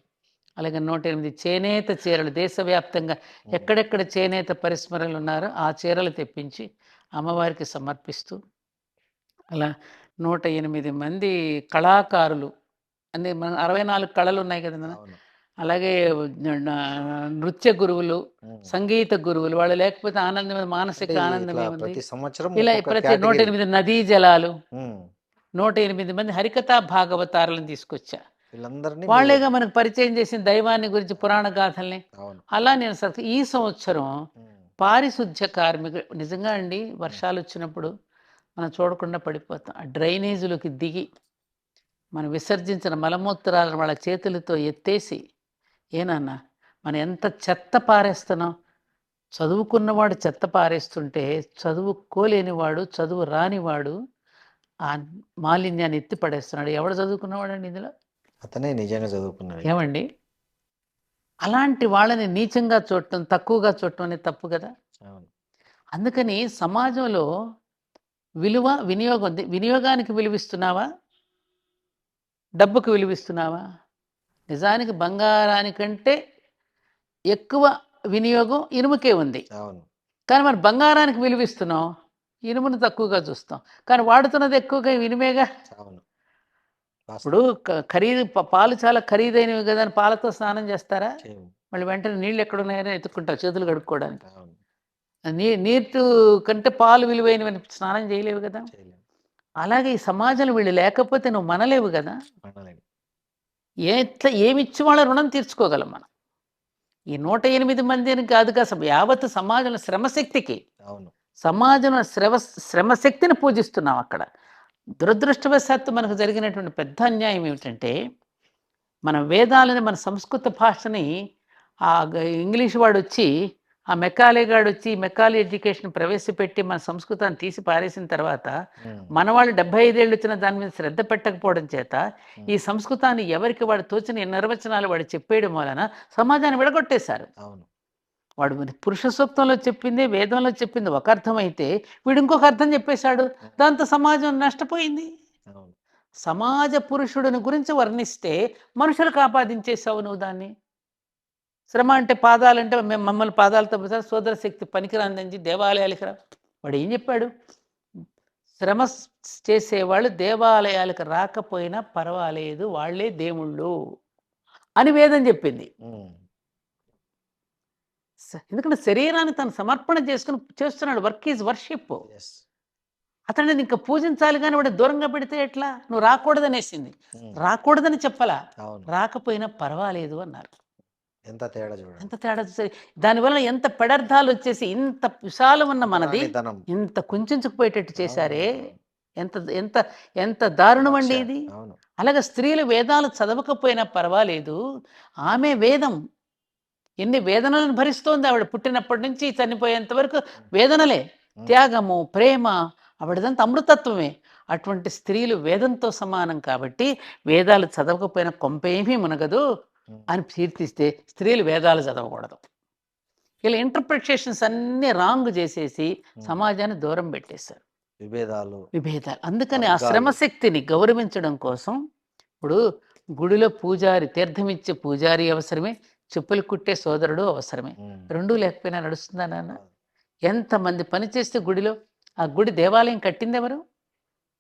అలాగే 108 చేనేత చీరలు దేశవ్యాప్తంగా ఎక్కడెక్కడ చేనేత పరిశ్రమలు ఉన్నారో ఆ చీరలు తెప్పించి అమ్మవారికి సమర్పిస్తూ అలా 108 మంది కళాకారులు అన్ని మన 64 కళలు ఉన్నాయి కదా నాన్న. అవును అలాగే నృత్య గురువులు, ఉమ్. సంగీత గురువులు వాళ్ళు లేకపోతే ఆనందం మానసిక అంటే ఆనందం ఇట్లా ఏముంది? ప్రతి సంవత్సరం ఇలా ఒక్కొక్క ప్రతి కేటగిరీ 108 నదీ జలాలు, ఉమ్, 108 మంది హరికథా భాగవతారులను తీసుకొచ్చా. వీళ్ళందరినీ మీరు వాళ్ళేగా మనకు పరిచయం చేసిన దైవాన్ని గురించి పురాణ గాథల్ని. అవును అలా నేను ఈ సంవత్సరం ఉమ్, పారిశుధ్య కార్మికులు నిజంగా అండి వర్షాలు వచ్చినప్పుడు మనం చూడకుండా పడిపోతాం. ఆ డ్రైనేజీలోకి దిగి మనం విసర్జించిన మలమూత్రాలను వాళ్ళ చేతులతో ఎత్తేసి ఏనన్నా మనం ఎంత చెత్త పారేస్తున్నాం. చదువుకున్నవాడు చెత్త పారేస్తుంటే చదువుకోలేనివాడు చదువు రానివాడు ఆ మాలిన్యాన్ని ఎత్తి పడేస్తున్నాడు. ఎవడు చదువుకున్నవాడండి ఇందులో? అతనే నిజంగా చదువుకున్నాడు. ఏమండి? అలాంటి వాళ్ళని నీచంగా చూడటం, తక్కువగా చూడటం అనేది తప్పు కదా. అవును అందుకని సమాజంలో విలువ వినియోగం ఉంది. వినియోగానికి విలువిస్తున్నావా? డబ్బుకు విలువిస్తున్నావా? నిజానికి బంగారానికంటే ఎక్కువ వినియోగం ఇనుముకే ఉంది. అవును కానీ మనం బంగారానికి విలువిస్తున్నాం, ఇనుమును తక్కువగా చూస్తాం. కానీ వాడుతున్నది ఎక్కువగా ఇనుమేగా. అవును ఇప్పుడు ఖరీదు పాలు చాలా ఖరీదైనవి కదా అని పాలతో స్నానం చేస్తారా? చేయము. మళ్ళీ వెంటనే నీళ్ళు ఎక్కడున్నాయని ఎత్తుకుంటారు చేతులు కడుక్కోవడానికి. అవును నీరు కంటే పాలు విలువైనవని స్నానం చేయలేవు కదా. చేయలేము అలాగే ఈ సమాజంలో వీళ్ళు లేకపోతే నువ్వు మనలేవు కదా. మనలేము. ఏమిచ్చి వాళ్ళ రుణం తీర్చుకోగలం మనం. ఈ 108 మందిని కాదుగా యావత్ సమాజంలో శ్రమశక్తికి, అవును సమాజంలో శ్రమశక్తిని పూజిస్తున్నాం అక్కడ. దురదృష్టవశాత్తు మనకు జరిగినటువంటి పెద్ద అన్యాయం ఏమిటంటే మన వేదాలని మన సంస్కృత భాషని ఇంగ్లీష్ వాడు వచ్చి ఆ మెకాలే గాడు వచ్చి మెకాలే ఎడ్యుకేషన్ ప్రవేశపెట్టి మన సంస్కృతాన్ని తీసి పారేసిన తర్వాత మన వాళ్ళు 75 ఏళ్ళు వచ్చిన దాని మీద శ్రద్ధ పెట్టకపోవడం చేత ఈ సంస్కృతాన్ని ఎవరికి వాడు తోచిన నిర్వచనాలు వాడు చెప్పేయడం వలన సమాజాన్ని విడగొట్టేశారు. అవును. వాడు మరి పురుష సూక్తంలో చెప్పింది వేదంలో చెప్పింది ఒక అర్థం అయితే వీడు ఇంకొక అర్థం చెప్పేశాడు. దాంతో సమాజం నష్టపోయింది. అవును. సమాజ పురుషుడిని గురించి వర్ణిస్తే మనుషులకు ఆపాదించేసావు నువ్వు దాన్ని. శ్రమ అంటే పాదాలంటే మేము మమ్మల్ని పాదాలతో సోదర శక్తి పనికిరాందని దేవాలయాలకి రా. వాడు ఏం చెప్పాడు? శ్రమ చేసేవాళ్ళు దేవాలయాలకు రాకపోయినా పర్వాలేదు, వాళ్ళే దేవుళ్ళు అని వేదం చెప్పింది. ఎందుకంటే శరీరాన్ని తను సమర్పణ చేసుకుని చేస్తున్నాడు. Work is worship. అతన్ని ఇంకా పూజించాలి కానీ వాడు దూరంగా పెడితే ఎట్లా? నువ్వు రాకూడదనేసింది. రాకూడదని చెప్పలా, రాకపోయినా పర్వాలేదు అన్నారు. ఎంత తేడా చూడండి, ఎంత తేడా చూసారు. దానివల్ల ఎంత పెడర్థాలు వచ్చేసి ఇంత విశాలం ఉన్న మనది ఇంత కుంచుకుపోయేటట్టు చేశారే. ఎంత ఎంత ఎంత దారుణం అండి ఇది. అలాగే స్త్రీలు వేదాలు చదవకపోయినా పర్వాలేదు, ఆమె వేదం. ఎన్ని వేదనలను భరిస్తోంది ఆవిడ. పుట్టినప్పటి నుంచి చనిపోయేంత వరకు వేదనలే. త్యాగము, ప్రేమ, ఆవిడదంతా అమృతత్వమే. అటువంటి స్త్రీలు వేదంతో సమానం కాబట్టి వేదాలు చదవకపోయినా కొంపేమీ మునగదు అని కీర్తిస్తే స్త్రీలు వేదాలు చదవకూడదు. ఇలా ఇంటర్ప్రిటేషన్స్ అన్నీ రాంగ్ చేసేసి సమాజాన్ని దూరం పెట్టేశారు. విభేదాలు. అందుకని ఆ శ్రమశక్తిని గౌరవించడం కోసం ఇప్పుడు గుడిలో పూజారి, తీర్థమిచ్చే పూజారి అవసరమే, చెప్పులు కుట్టే సోదరుడు అవసరమే. రెండూ లేకపోయినా నడుస్తుందా నాన్న? ఎంతమంది పని చేస్తే గుడిలో, ఆ గుడి దేవాలయం కట్టింది ఎవరు?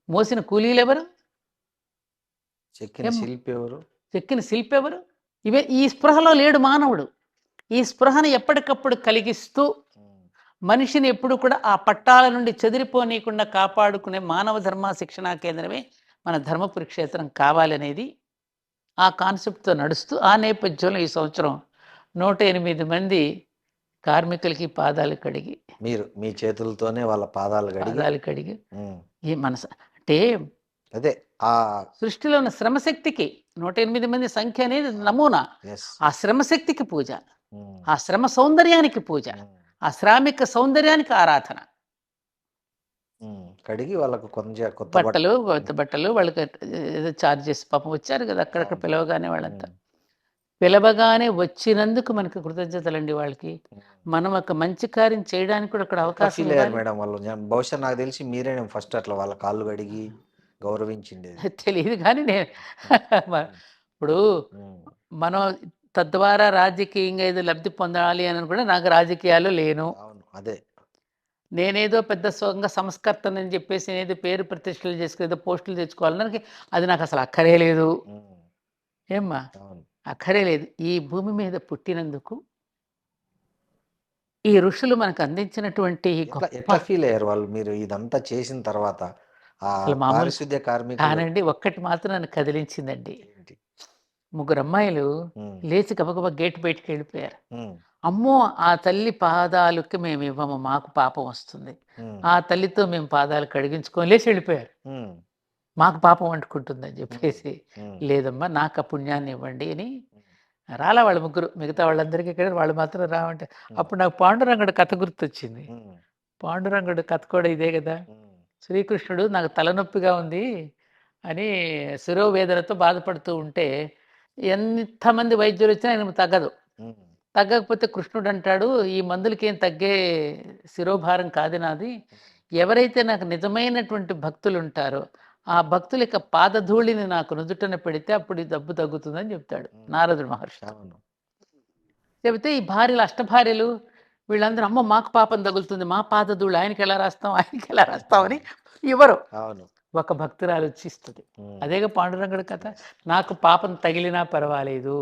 మోసిన కూలీలు ఎవరు? చెక్కిన శిల్పి ఎవరు? ఇవే. ఈ స్పృహలో లేడు మానవుడు. ఈ స్పృహను ఎప్పటికప్పుడు కలిగిస్తూ మనిషిని ఎప్పుడు కూడా ఆ పట్టాల నుండి చెదిరిపోనీయకుండా కాపాడుకునే మానవ ధర్మ శిక్షణా కేంద్రమే మన ధర్మపురి క్షేత్రం కావాలనేది ఆ కాన్సెప్ట్తో నడుస్తూ, ఆ నేపథ్యంలో ఈ సంవత్సరం 108 మంది కార్మికులకి పాదాలు కడిగి, మీరు మీ చేతులతోనే వాళ్ళ పాదాలు కడిగి ఈ మనసు అంటే అదే ఆ సృష్టిలో ఉన్న శ్రమశక్తికి 108 మంది సంఖ్య అనేది నమూనా. ఆ శ్రమశక్తికి పూజ, ఆ శ్రమ సౌందర్యానికి పూజ, ఆ శ్రామిక సౌందర్యానికి ఆరాధన. కడిగి వాళ్ళకు కొంచెం కొత్త బట్టలు వాళ్ళకి ఏదో చార్జెస్ పాపం వచ్చారు కదా అక్కడక్కడ పిలవగానే. వాళ్ళంతా పిలవగానే వచ్చినందుకు మనకి కృతజ్ఞతలండి వాళ్ళకి. మనం ఒక మంచి కార్యం చేయడానికి కూడా అక్కడ అవకాశం మేడం. వాళ్ళు బహుశా నాకు తెలిసి మీరే ఫస్ట్ అట్లా వాళ్ళ కాళ్ళు కడిగి గౌరవించింది తెలియదు కానీ నేను ఇప్పుడు మనం తద్వారా రాజకీయంగా ఏదో లబ్ధి పొందాలి అని కూడా నాకు రాజకీయాలు లేను. అదే నేనేదో పెద్ద సొంగ సంస్కర్తనని చెప్పేసి నేనేదో పేరు ప్రతిష్టలు చేసుకుని ఏదో పోస్టులు తెచ్చుకోవాలని అది నాకు అసలు అక్కరే లేదు. ఏమ్మా అక్కరే లేదు. ఈ భూమి మీద పుట్టినందుకు ఈ ఋషులు మనకు అందించినటువంటి ఫీల్ అయ్యారు వాళ్ళు మీరు ఇదంతా చేసిన తర్వాత? కానండి, ఒక్కటి మాత్రం నన్ను కదిలించిందండి. 3 అమ్మాయిలు లేచి గబగబా గేట్ బయటికి వెళ్ళిపోయారు. అమ్మో, ఆ తల్లి పాదాలకి మేము ఇవ్వము, మాకు పాపం వస్తుంది, ఆ తల్లితో మేము పాదాలు కడిగించుకొని లేచి వెళ్ళిపోయారు. మాకు పాపం అంటుకుంటుందని చెప్పేసి, లేదమ్మా నాకు ఆ పుణ్యాన్ని ఇవ్వండి అని రాలా వాళ్ళు 3. మిగతా వాళ్ళందరికీ ఇక్కడ, వాళ్ళు మాత్రం రావంటే అప్పుడు నాకు పాండురంగడు కథ గుర్తొచ్చింది. పాండురంగడు కథ కూడా ఇదే కదా. శ్రీకృష్ణుడు నాకు తలనొప్పిగా ఉంది అని శిరోవేదనతో బాధపడుతూ ఉంటే ఎంతమంది వైద్యులు వచ్చినా ఆయన తగ్గకపోతే కృష్ణుడు అంటాడు, ఈ మందులకి ఏం తగ్గే శిరోభారం కాదు నాది. ఎవరైతే నాకు నిజమైనటువంటి భక్తులు ఉంటారో ఆ భక్తుల యొక్క పాదధూళిని నాకు నుదుటన పెడితే అప్పుడు ఈ జబ్బు తగ్గుతుందని చెప్తాడు నారదుడు మహర్షి. చెబితే ఈ భార్యలు, అష్టభార్యలు వీళ్ళందరూ అమ్మ మాకు పాపం తగులుతుంది, మా పాదధూళి ఆయనకి ఎలా రాస్తాం అని ఎవరు ఒక భక్తురాలు వచ్చిస్తుంది. అదేగా పాండురంగడు కథ. నాకు పాపం తగిలినా పర్వాలేదు,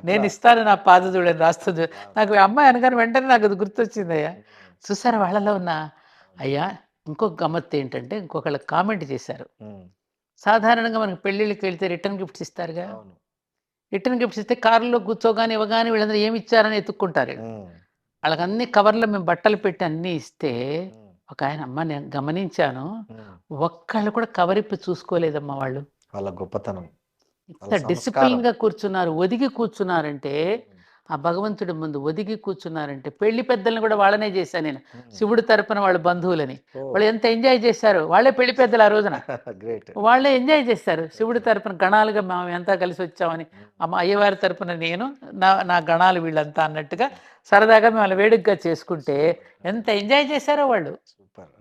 నేను ఇస్తాను నా పాదధూళి అని రాస్తుంది. నాకు అమ్మాయి అనగానే వెంటనే నాకు అది గుర్తొచ్చింది. అయ్యా చూసారా వాళ్ళలో ఉన్న. అయ్యా ఇంకొక గమ్మత్తు ఏంటంటే, ఇంకొకళ్ళు కామెంట్ చేశారు. సాధారణంగా మనకు పెళ్ళిళ్ళకి వెళ్తే రిటర్న్ గిఫ్ట్స్ ఇస్తారుగా. రిటర్న్ గిఫ్ట్స్ ఇస్తే కారులో కూర్చోగానే ఇవ్వగానే వీళ్ళందరూ ఏమి ఇచ్చారని ఎత్తుక్కుంటారు. వాళ్ళకి అన్ని కవర్లో మేము బట్టలు పెట్టి అన్నీ ఇస్తే ఒక ఆయన, అమ్మ నేను గమనించాను, ఒక్కళ్ళు కూడా కవరిప్పి చూసుకోలేదమ్మా వాళ్ళు. వాళ్ళ గొప్పతనం. ఇంత డిసిప్లిన్ గా కూర్చున్నారు, ఒదిగి కూర్చున్నారంటే ఆ భగవంతుడి ముందు ఒదిగి కూర్చున్నారంటే పెళ్లి పెద్దల్ని కూడా వాళ్ళనే చేశాను నేను. శివుడి తరపున వాళ్ళ బంధువులని. వాళ్ళు ఎంత ఎంజాయ్ చేశారు. వాళ్ళే పెళ్లి పెద్దలు ఆ రోజున. గ్రేట్. వాళ్ళే ఎంజాయ్ చేశారు. శివుడి తరపున గణాలుగా మేము ఎంత కలిసి వచ్చామని. అమ్మ అయ్యవారి తరపున నేను, నా గణాలు వీళ్ళంతా అన్నట్టుగా సరదాగా మేము వాళ్ళ వేడుకగా చేసుకుంటే ఎంత ఎంజాయ్ చేశారో వాళ్ళు. సూపర్.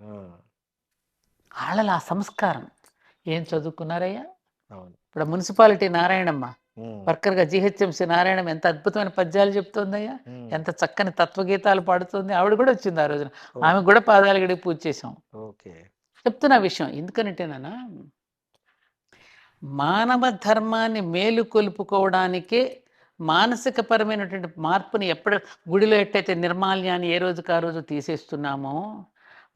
వాళ్ళలో ఆ సంస్కారం. ఏం చదువుకున్నారయ్యా? అవును. ఇప్పుడు మున్సిపాలిటీ నారాయణమ్మ ఉమ్, వర్కర్గా జీహెచ్ఎంసీ నారాయణమ్మ ఎంత అద్భుతమైన పద్యాలు చెప్తోందయ్యా, ఉమ్, ఎంత చక్కని తత్వగీతాలు పాడుతుంది. ఆవిడ కూడా వచ్చింది ఆ రోజున. ఓ, ఆమెకు కూడా పాదాలు గడిగి పూజ చేసాం. ఓకే. చెప్తున్న విషయం ఎందుకనంటేనా, మానవ ధర్మాన్ని మేలుకొల్పుకోవడానికే మానసికపరమైనటువంటి మార్పుని గుడిలో ఎట్టయితే నిర్మాల్యాన్ని ఏ రోజుకి ఆ రోజు తీసేస్తున్నామో,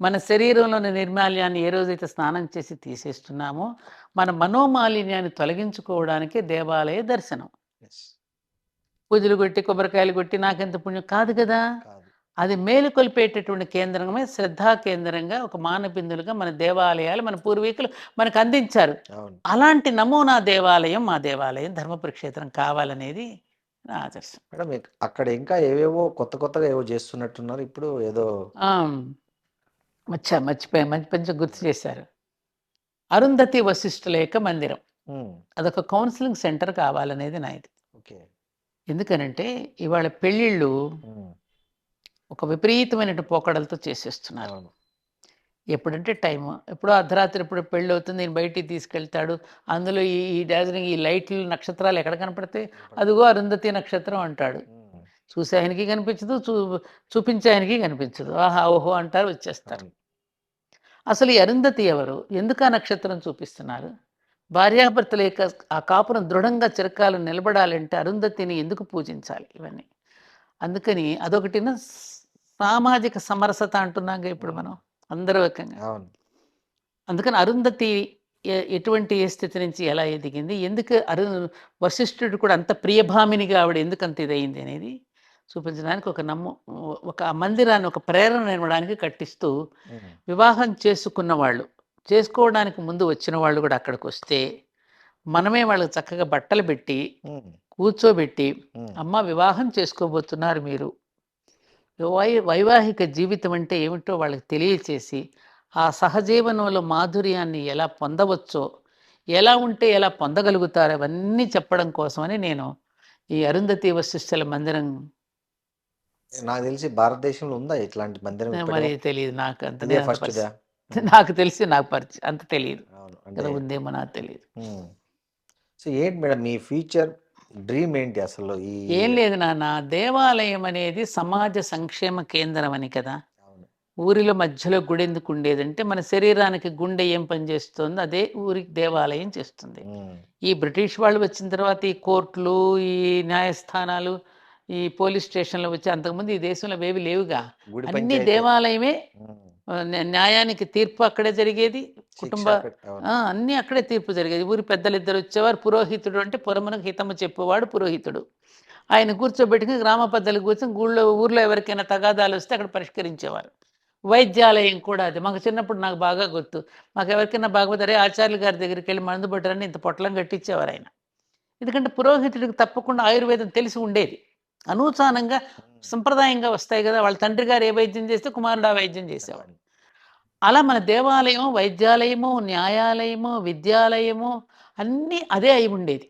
మన శరీరంలోని నిర్మాల్యాన్ని ఏ రోజైతే స్నానం చేసి తీసేస్తున్నామో, మన మనోమాలిన్యాన్ని తొలగించుకోవడానికే దేవాలయ దర్శనం. Yes. పూజలు కొట్టి కొబ్బరికాయలు కొట్టి నాకెంత పుణ్యం కాదు కదా. కాదు. అది మేలుకొల్పేటటువంటి కేంద్రమే, శ్రద్ధా కేంద్రంగా, ఒక మానబిందులుగా మన దేవాలయాలు మన పూర్వీకులు మనకు అందించారు. అవును. అలాంటి నమూనా దేవాలయం మా దేవాలయం ధర్మపురి క్షేత్రం కావాలనేది నా ఆదర్శం. మేడం అక్కడ ఇంకా ఏవేవో కొత్తగా ఏవో చేస్తున్నట్టున్నారు ఇప్పుడు ఏదో. మర్చిపోయా, మంచి గుర్తు చేశారు. అరుంధతి వశిష్ఠుల యొక్క మందిరం, అదొక కౌన్సిలింగ్ సెంటర్ కావాలనేది నా ఇది. ఓకే. ఎందుకనంటే ఇవాళ పెళ్ళిళ్ళు ఒక విపరీతమైన పోకడలతో చేసేస్తున్నారు. ఎప్పుడంటే టైము, ఎప్పుడో అర్ధరాత్రి ఎప్పుడు పెళ్ళి అవుతుంది, నేను బయటికి తీసుకెళ్తాడు. అందులో ఈ డాజరింగ్, ఈ లైట్లు, నక్షత్రాలు ఎక్కడ కనపడితే అదిగో అరుంధతి నక్షత్రం అంటాడు. చూసే ఆయనకి కనిపించదు, చూపించే ఆయనకి కనిపించదు. ఆహా ఓహో అంటారు, వచ్చేస్తారు. అసలు ఈ అరుంధతి ఎవరు? ఎందుకు ఆ నక్షత్రం చూపిస్తున్నారు? భార్యాభర్తల యొక్క ఆ కాపురం దృఢంగా చిరకాలం నిలబడాలంటే అరుంధతిని ఎందుకు పూజించాలి? ఇవన్నీ అందుకని అదొకటిన సామాజిక సమరసత అంటున్నాగా ఇప్పుడు మనం అందరూ ఏకంగా. అందుకని అరుంధతి ఎటువంటి ఏ స్థితి నుంచి ఎలా ఎదిగింది, ఎందుకు వశిష్ఠుడు కూడా అంత ప్రియభామినిగా ఆవిడ ఎందుకు అంత ఇదయింది అనేది చూపించడానికి ఒక మందిరాన్ని, ఒక ప్రేరణ ఇవ్వడానికి కట్టిస్తూ, వివాహం చేసుకున్న వాళ్ళు, చేసుకోవడానికి ముందు వచ్చిన వాళ్ళు కూడా అక్కడికి వస్తే మనమే వాళ్ళకి చక్కగా బట్టలు పెట్టి కూర్చోబెట్టి, అమ్మ వివాహం చేసుకోబోతున్నారు మీరు, వైవాహిక జీవితం అంటే ఏమిటో వాళ్ళకి తెలియచేసి, ఆ సహజీవనంలో మాధుర్యాన్ని ఎలా పొందవచ్చో, ఎలా ఉంటే ఎలా పొందగలుగుతారో అవన్నీ చెప్పడం కోసమని నేను ఈ అరుంధతి వశిష్ఠుల మందిరం. నాకు తెలిసి భారతదేశంలో ఉందా ఇట్లాంటి మందిరం? మరి తెలియదు నాకు అంత, నాకు తెలిసి నాకు అంత తెలియదు కదా, ఉందేమో నాకు తెలియదు. సో ఏంటి మేడం మీ ఫ్యూచర్ డ్రీమ్ ఏంటి అసలు? ఏం లేదు నాన్న, దేవాలయం అనేది సమాజ సంక్షేమ కేంద్రం అని కదా. ఊరిలో మధ్యలో గుడి ఎందుకు ఉండేదంటే, మన శరీరానికి గుండె ఏం పని చేస్తుందో అదే ఊరికి దేవాలయం చేస్తుంది. ఈ బ్రిటిష్ వాళ్ళు వచ్చిన తర్వాత ఈ కోర్టులు, ఈ న్యాయస్థానాలు, ఈ పోలీస్ స్టేషన్లు వచ్చి, అంతకుముందు ఈ దేశంలో ఏవి లేవుగా. అన్ని దేవాలయమే. న్యాయానికి తీర్పు అక్కడే జరిగేది, అన్నీ అక్కడే తీర్పు జరిగేది. ఊరి పెద్దలు ఇద్దరు వచ్చేవారు. పురోహితుడు అంటే పురమునకు హితము చెప్పేవాడు పురోహితుడు. ఆయన కూర్చోబెట్టుకుని గ్రామ పెద్దలు కూర్చొని ఊర్లో ఎవరికైనా తగాదాలు వస్తే అక్కడ పరిష్కరించేవారు. వైద్యాలయం కూడా అది. మాకు చిన్నప్పుడు నాకు బాగా గుర్తు, మాకు ఎవరికైనా బాగోతే ఆచార్యులు గారి దగ్గరికి వెళ్ళి మందు పట్టారని ఇంత పొట్లం కట్టించేవారు ఆయన. ఎందుకంటే పురోహితుడికి తప్పకుండా ఆయుర్వేదం తెలిసి ఉండేది. అనూచానంగా సంప్రదాయంగా వస్తాయి కదా, వాళ్ళ తండ్రి గారు ఏ వైద్యం చేస్తే కుమారుడు ఆ వైద్యం చేసేవాడు. అలా మన దేవాలయం, వైద్యాలయము, న్యాయాలయము, విద్యాలయము అన్నీ అదే అయి ఉండేది.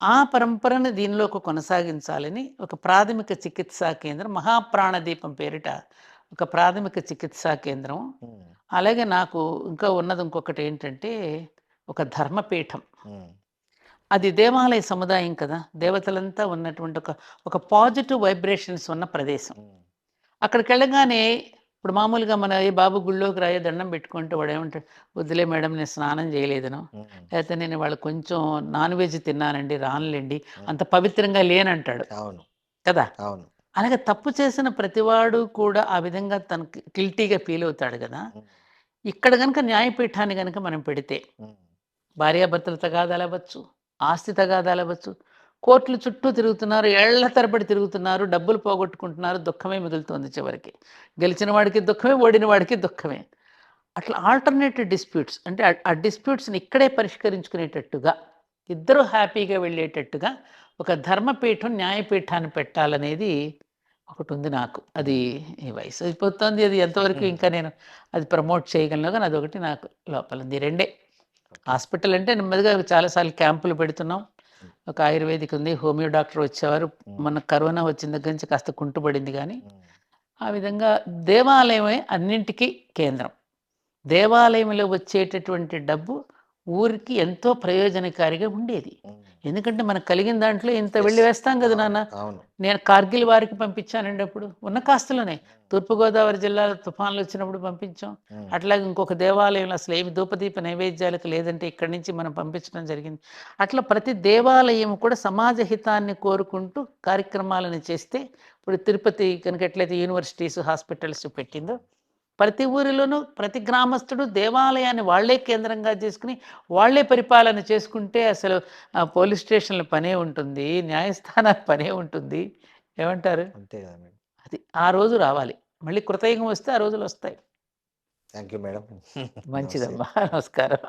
ఆ పరంపరను దీనిలోకి కొనసాగించాలని ఒక ప్రాథమిక చికిత్సా కేంద్రం, మహాప్రాణదీపం పేరిట ఒక ప్రాథమిక చికిత్సా కేంద్రం. అలాగే నాకు ఇంకా ఉన్నది ఇంకొకటి ఏంటంటే ఒక ధర్మపీఠం. అది దేవాలయ సముదాయం కదా, దేవతలంతా ఉన్నటువంటి ఒక పాజిటివ్ వైబ్రేషన్స్ ఉన్న ప్రదేశం. అక్కడికి వెళ్ళగానే ఇప్పుడు మామూలుగా మన ఏ బాబు గుళ్ళోకి రాయో దండం పెట్టుకుంటే వాడు ఏమంటాడు, వద్దులే మేడం నేను స్నానం చేయలేదను, లేకపోతే నేను వాళ్ళు కొంచెం నాన్ వెజ్ తిన్నానండి రానులేండి, అంత పవిత్రంగా లేనంటాడు కదా. అలాగే తప్పు చేసిన ప్రతివాడు కూడా ఆ విధంగా తనకి గిల్టీగా ఫీల్ అవుతాడు కదా. ఇక్కడ కనుక న్యాయపీఠాన్ని కనుక మనం పెడితే, భార్యాభర్తల తగాదాలు అవ్వచ్చు, ఆస్తి తగాదాలు అవ్వచ్చు, కోర్టులు చుట్టూ తిరుగుతున్నారు, ఏళ్ల తరబడి తిరుగుతున్నారు, డబ్బులు పోగొట్టుకుంటున్నారు, దుఃఖమే మిగులుతుంది చివరికి. గెలిచిన వాడికి దుఃఖమే, ఓడిన వాడికి దుఃఖమే. అట్లా ఆల్టర్నేటివ్ డిస్ప్యూట్స్ అంటే ఆ డిస్ప్యూట్స్ని ఇక్కడే పరిష్కరించుకునేటట్టుగా ఇద్దరు హ్యాపీగా వెళ్ళేటట్టుగా ఒక ధర్మపీఠం న్యాయపీఠాన్ని పెట్టాలనేది ఒకటి ఉంది నాకు. అది ఈ వయసు అయిపోతుంది, అది ఎంతవరకు ఇంకా నేను అది ప్రమోట్ చేయగలను, కానీ అదొకటి నాకు లోపల ఉంది. రెండే హాస్పిటల్ అంటే నెమ్మదిగా చాలాసార్లు క్యాంపులు పెడుతున్నాం. ఒక ఆయుర్వేదిక్ ఉంది, హోమియో డాక్టర్ వచ్చేవారు. మన కరోనా వచ్చిన దగ్గర నుంచి కాస్త కుంటుపడింది, కానీ ఆ విధంగా దేవాలయమే అన్నింటికీ కేంద్రం. దేవాలయంలో వచ్చేటటువంటి డబ్బు ఊరికి ఎంతో ప్రయోజనకారిగా ఉండేది. ఎందుకంటే మనకు కలిగిన దాంట్లో ఇంత వెళ్ళి వేస్తాం కదా నాన్న. అవును. నేను కార్గిల్ వారికి పంపించానండి, అప్పుడు ఉన్న కాస్తులోనే. తూర్పుగోదావరి జిల్లాలో తుఫాన్లు వచ్చినప్పుడు పంపించాం. అట్లాగే ఇంకొక దేవాలయంలో అసలు ఏమి ధూపదీప నైవేద్యాలకు లేదంటే ఇక్కడి నుంచి మనం పంపించడం జరిగింది. అట్లా ప్రతి దేవాలయం కూడా సమాజ హితాన్ని కోరుకుంటూ కార్యక్రమాలను చేస్తే, ఇప్పుడు తిరుపతి కనుక ఎట్లయితే యూనివర్సిటీస్ హాస్పిటల్స్ పెట్టిందో, ప్రతి ఊరిలోనూ ప్రతి గ్రామస్తుడు దేవాలయాన్ని వాళ్లే కేంద్రంగా చేసుకుని వాళ్లే పరిపాలన చేసుకుంటే అసలు పోలీస్ స్టేషన్ల పనే ఉంటుంది, న్యాయస్థానాల పనే ఉంటుంది. ఏమంటారు? అంతే కదా మేడం. అది ఆ రోజు రావాలి. మళ్ళీ కృతయుగం వస్తే ఆ రోజులు వస్తాయి. Thank you madam. మంచిదమ్మా, నమస్కారం.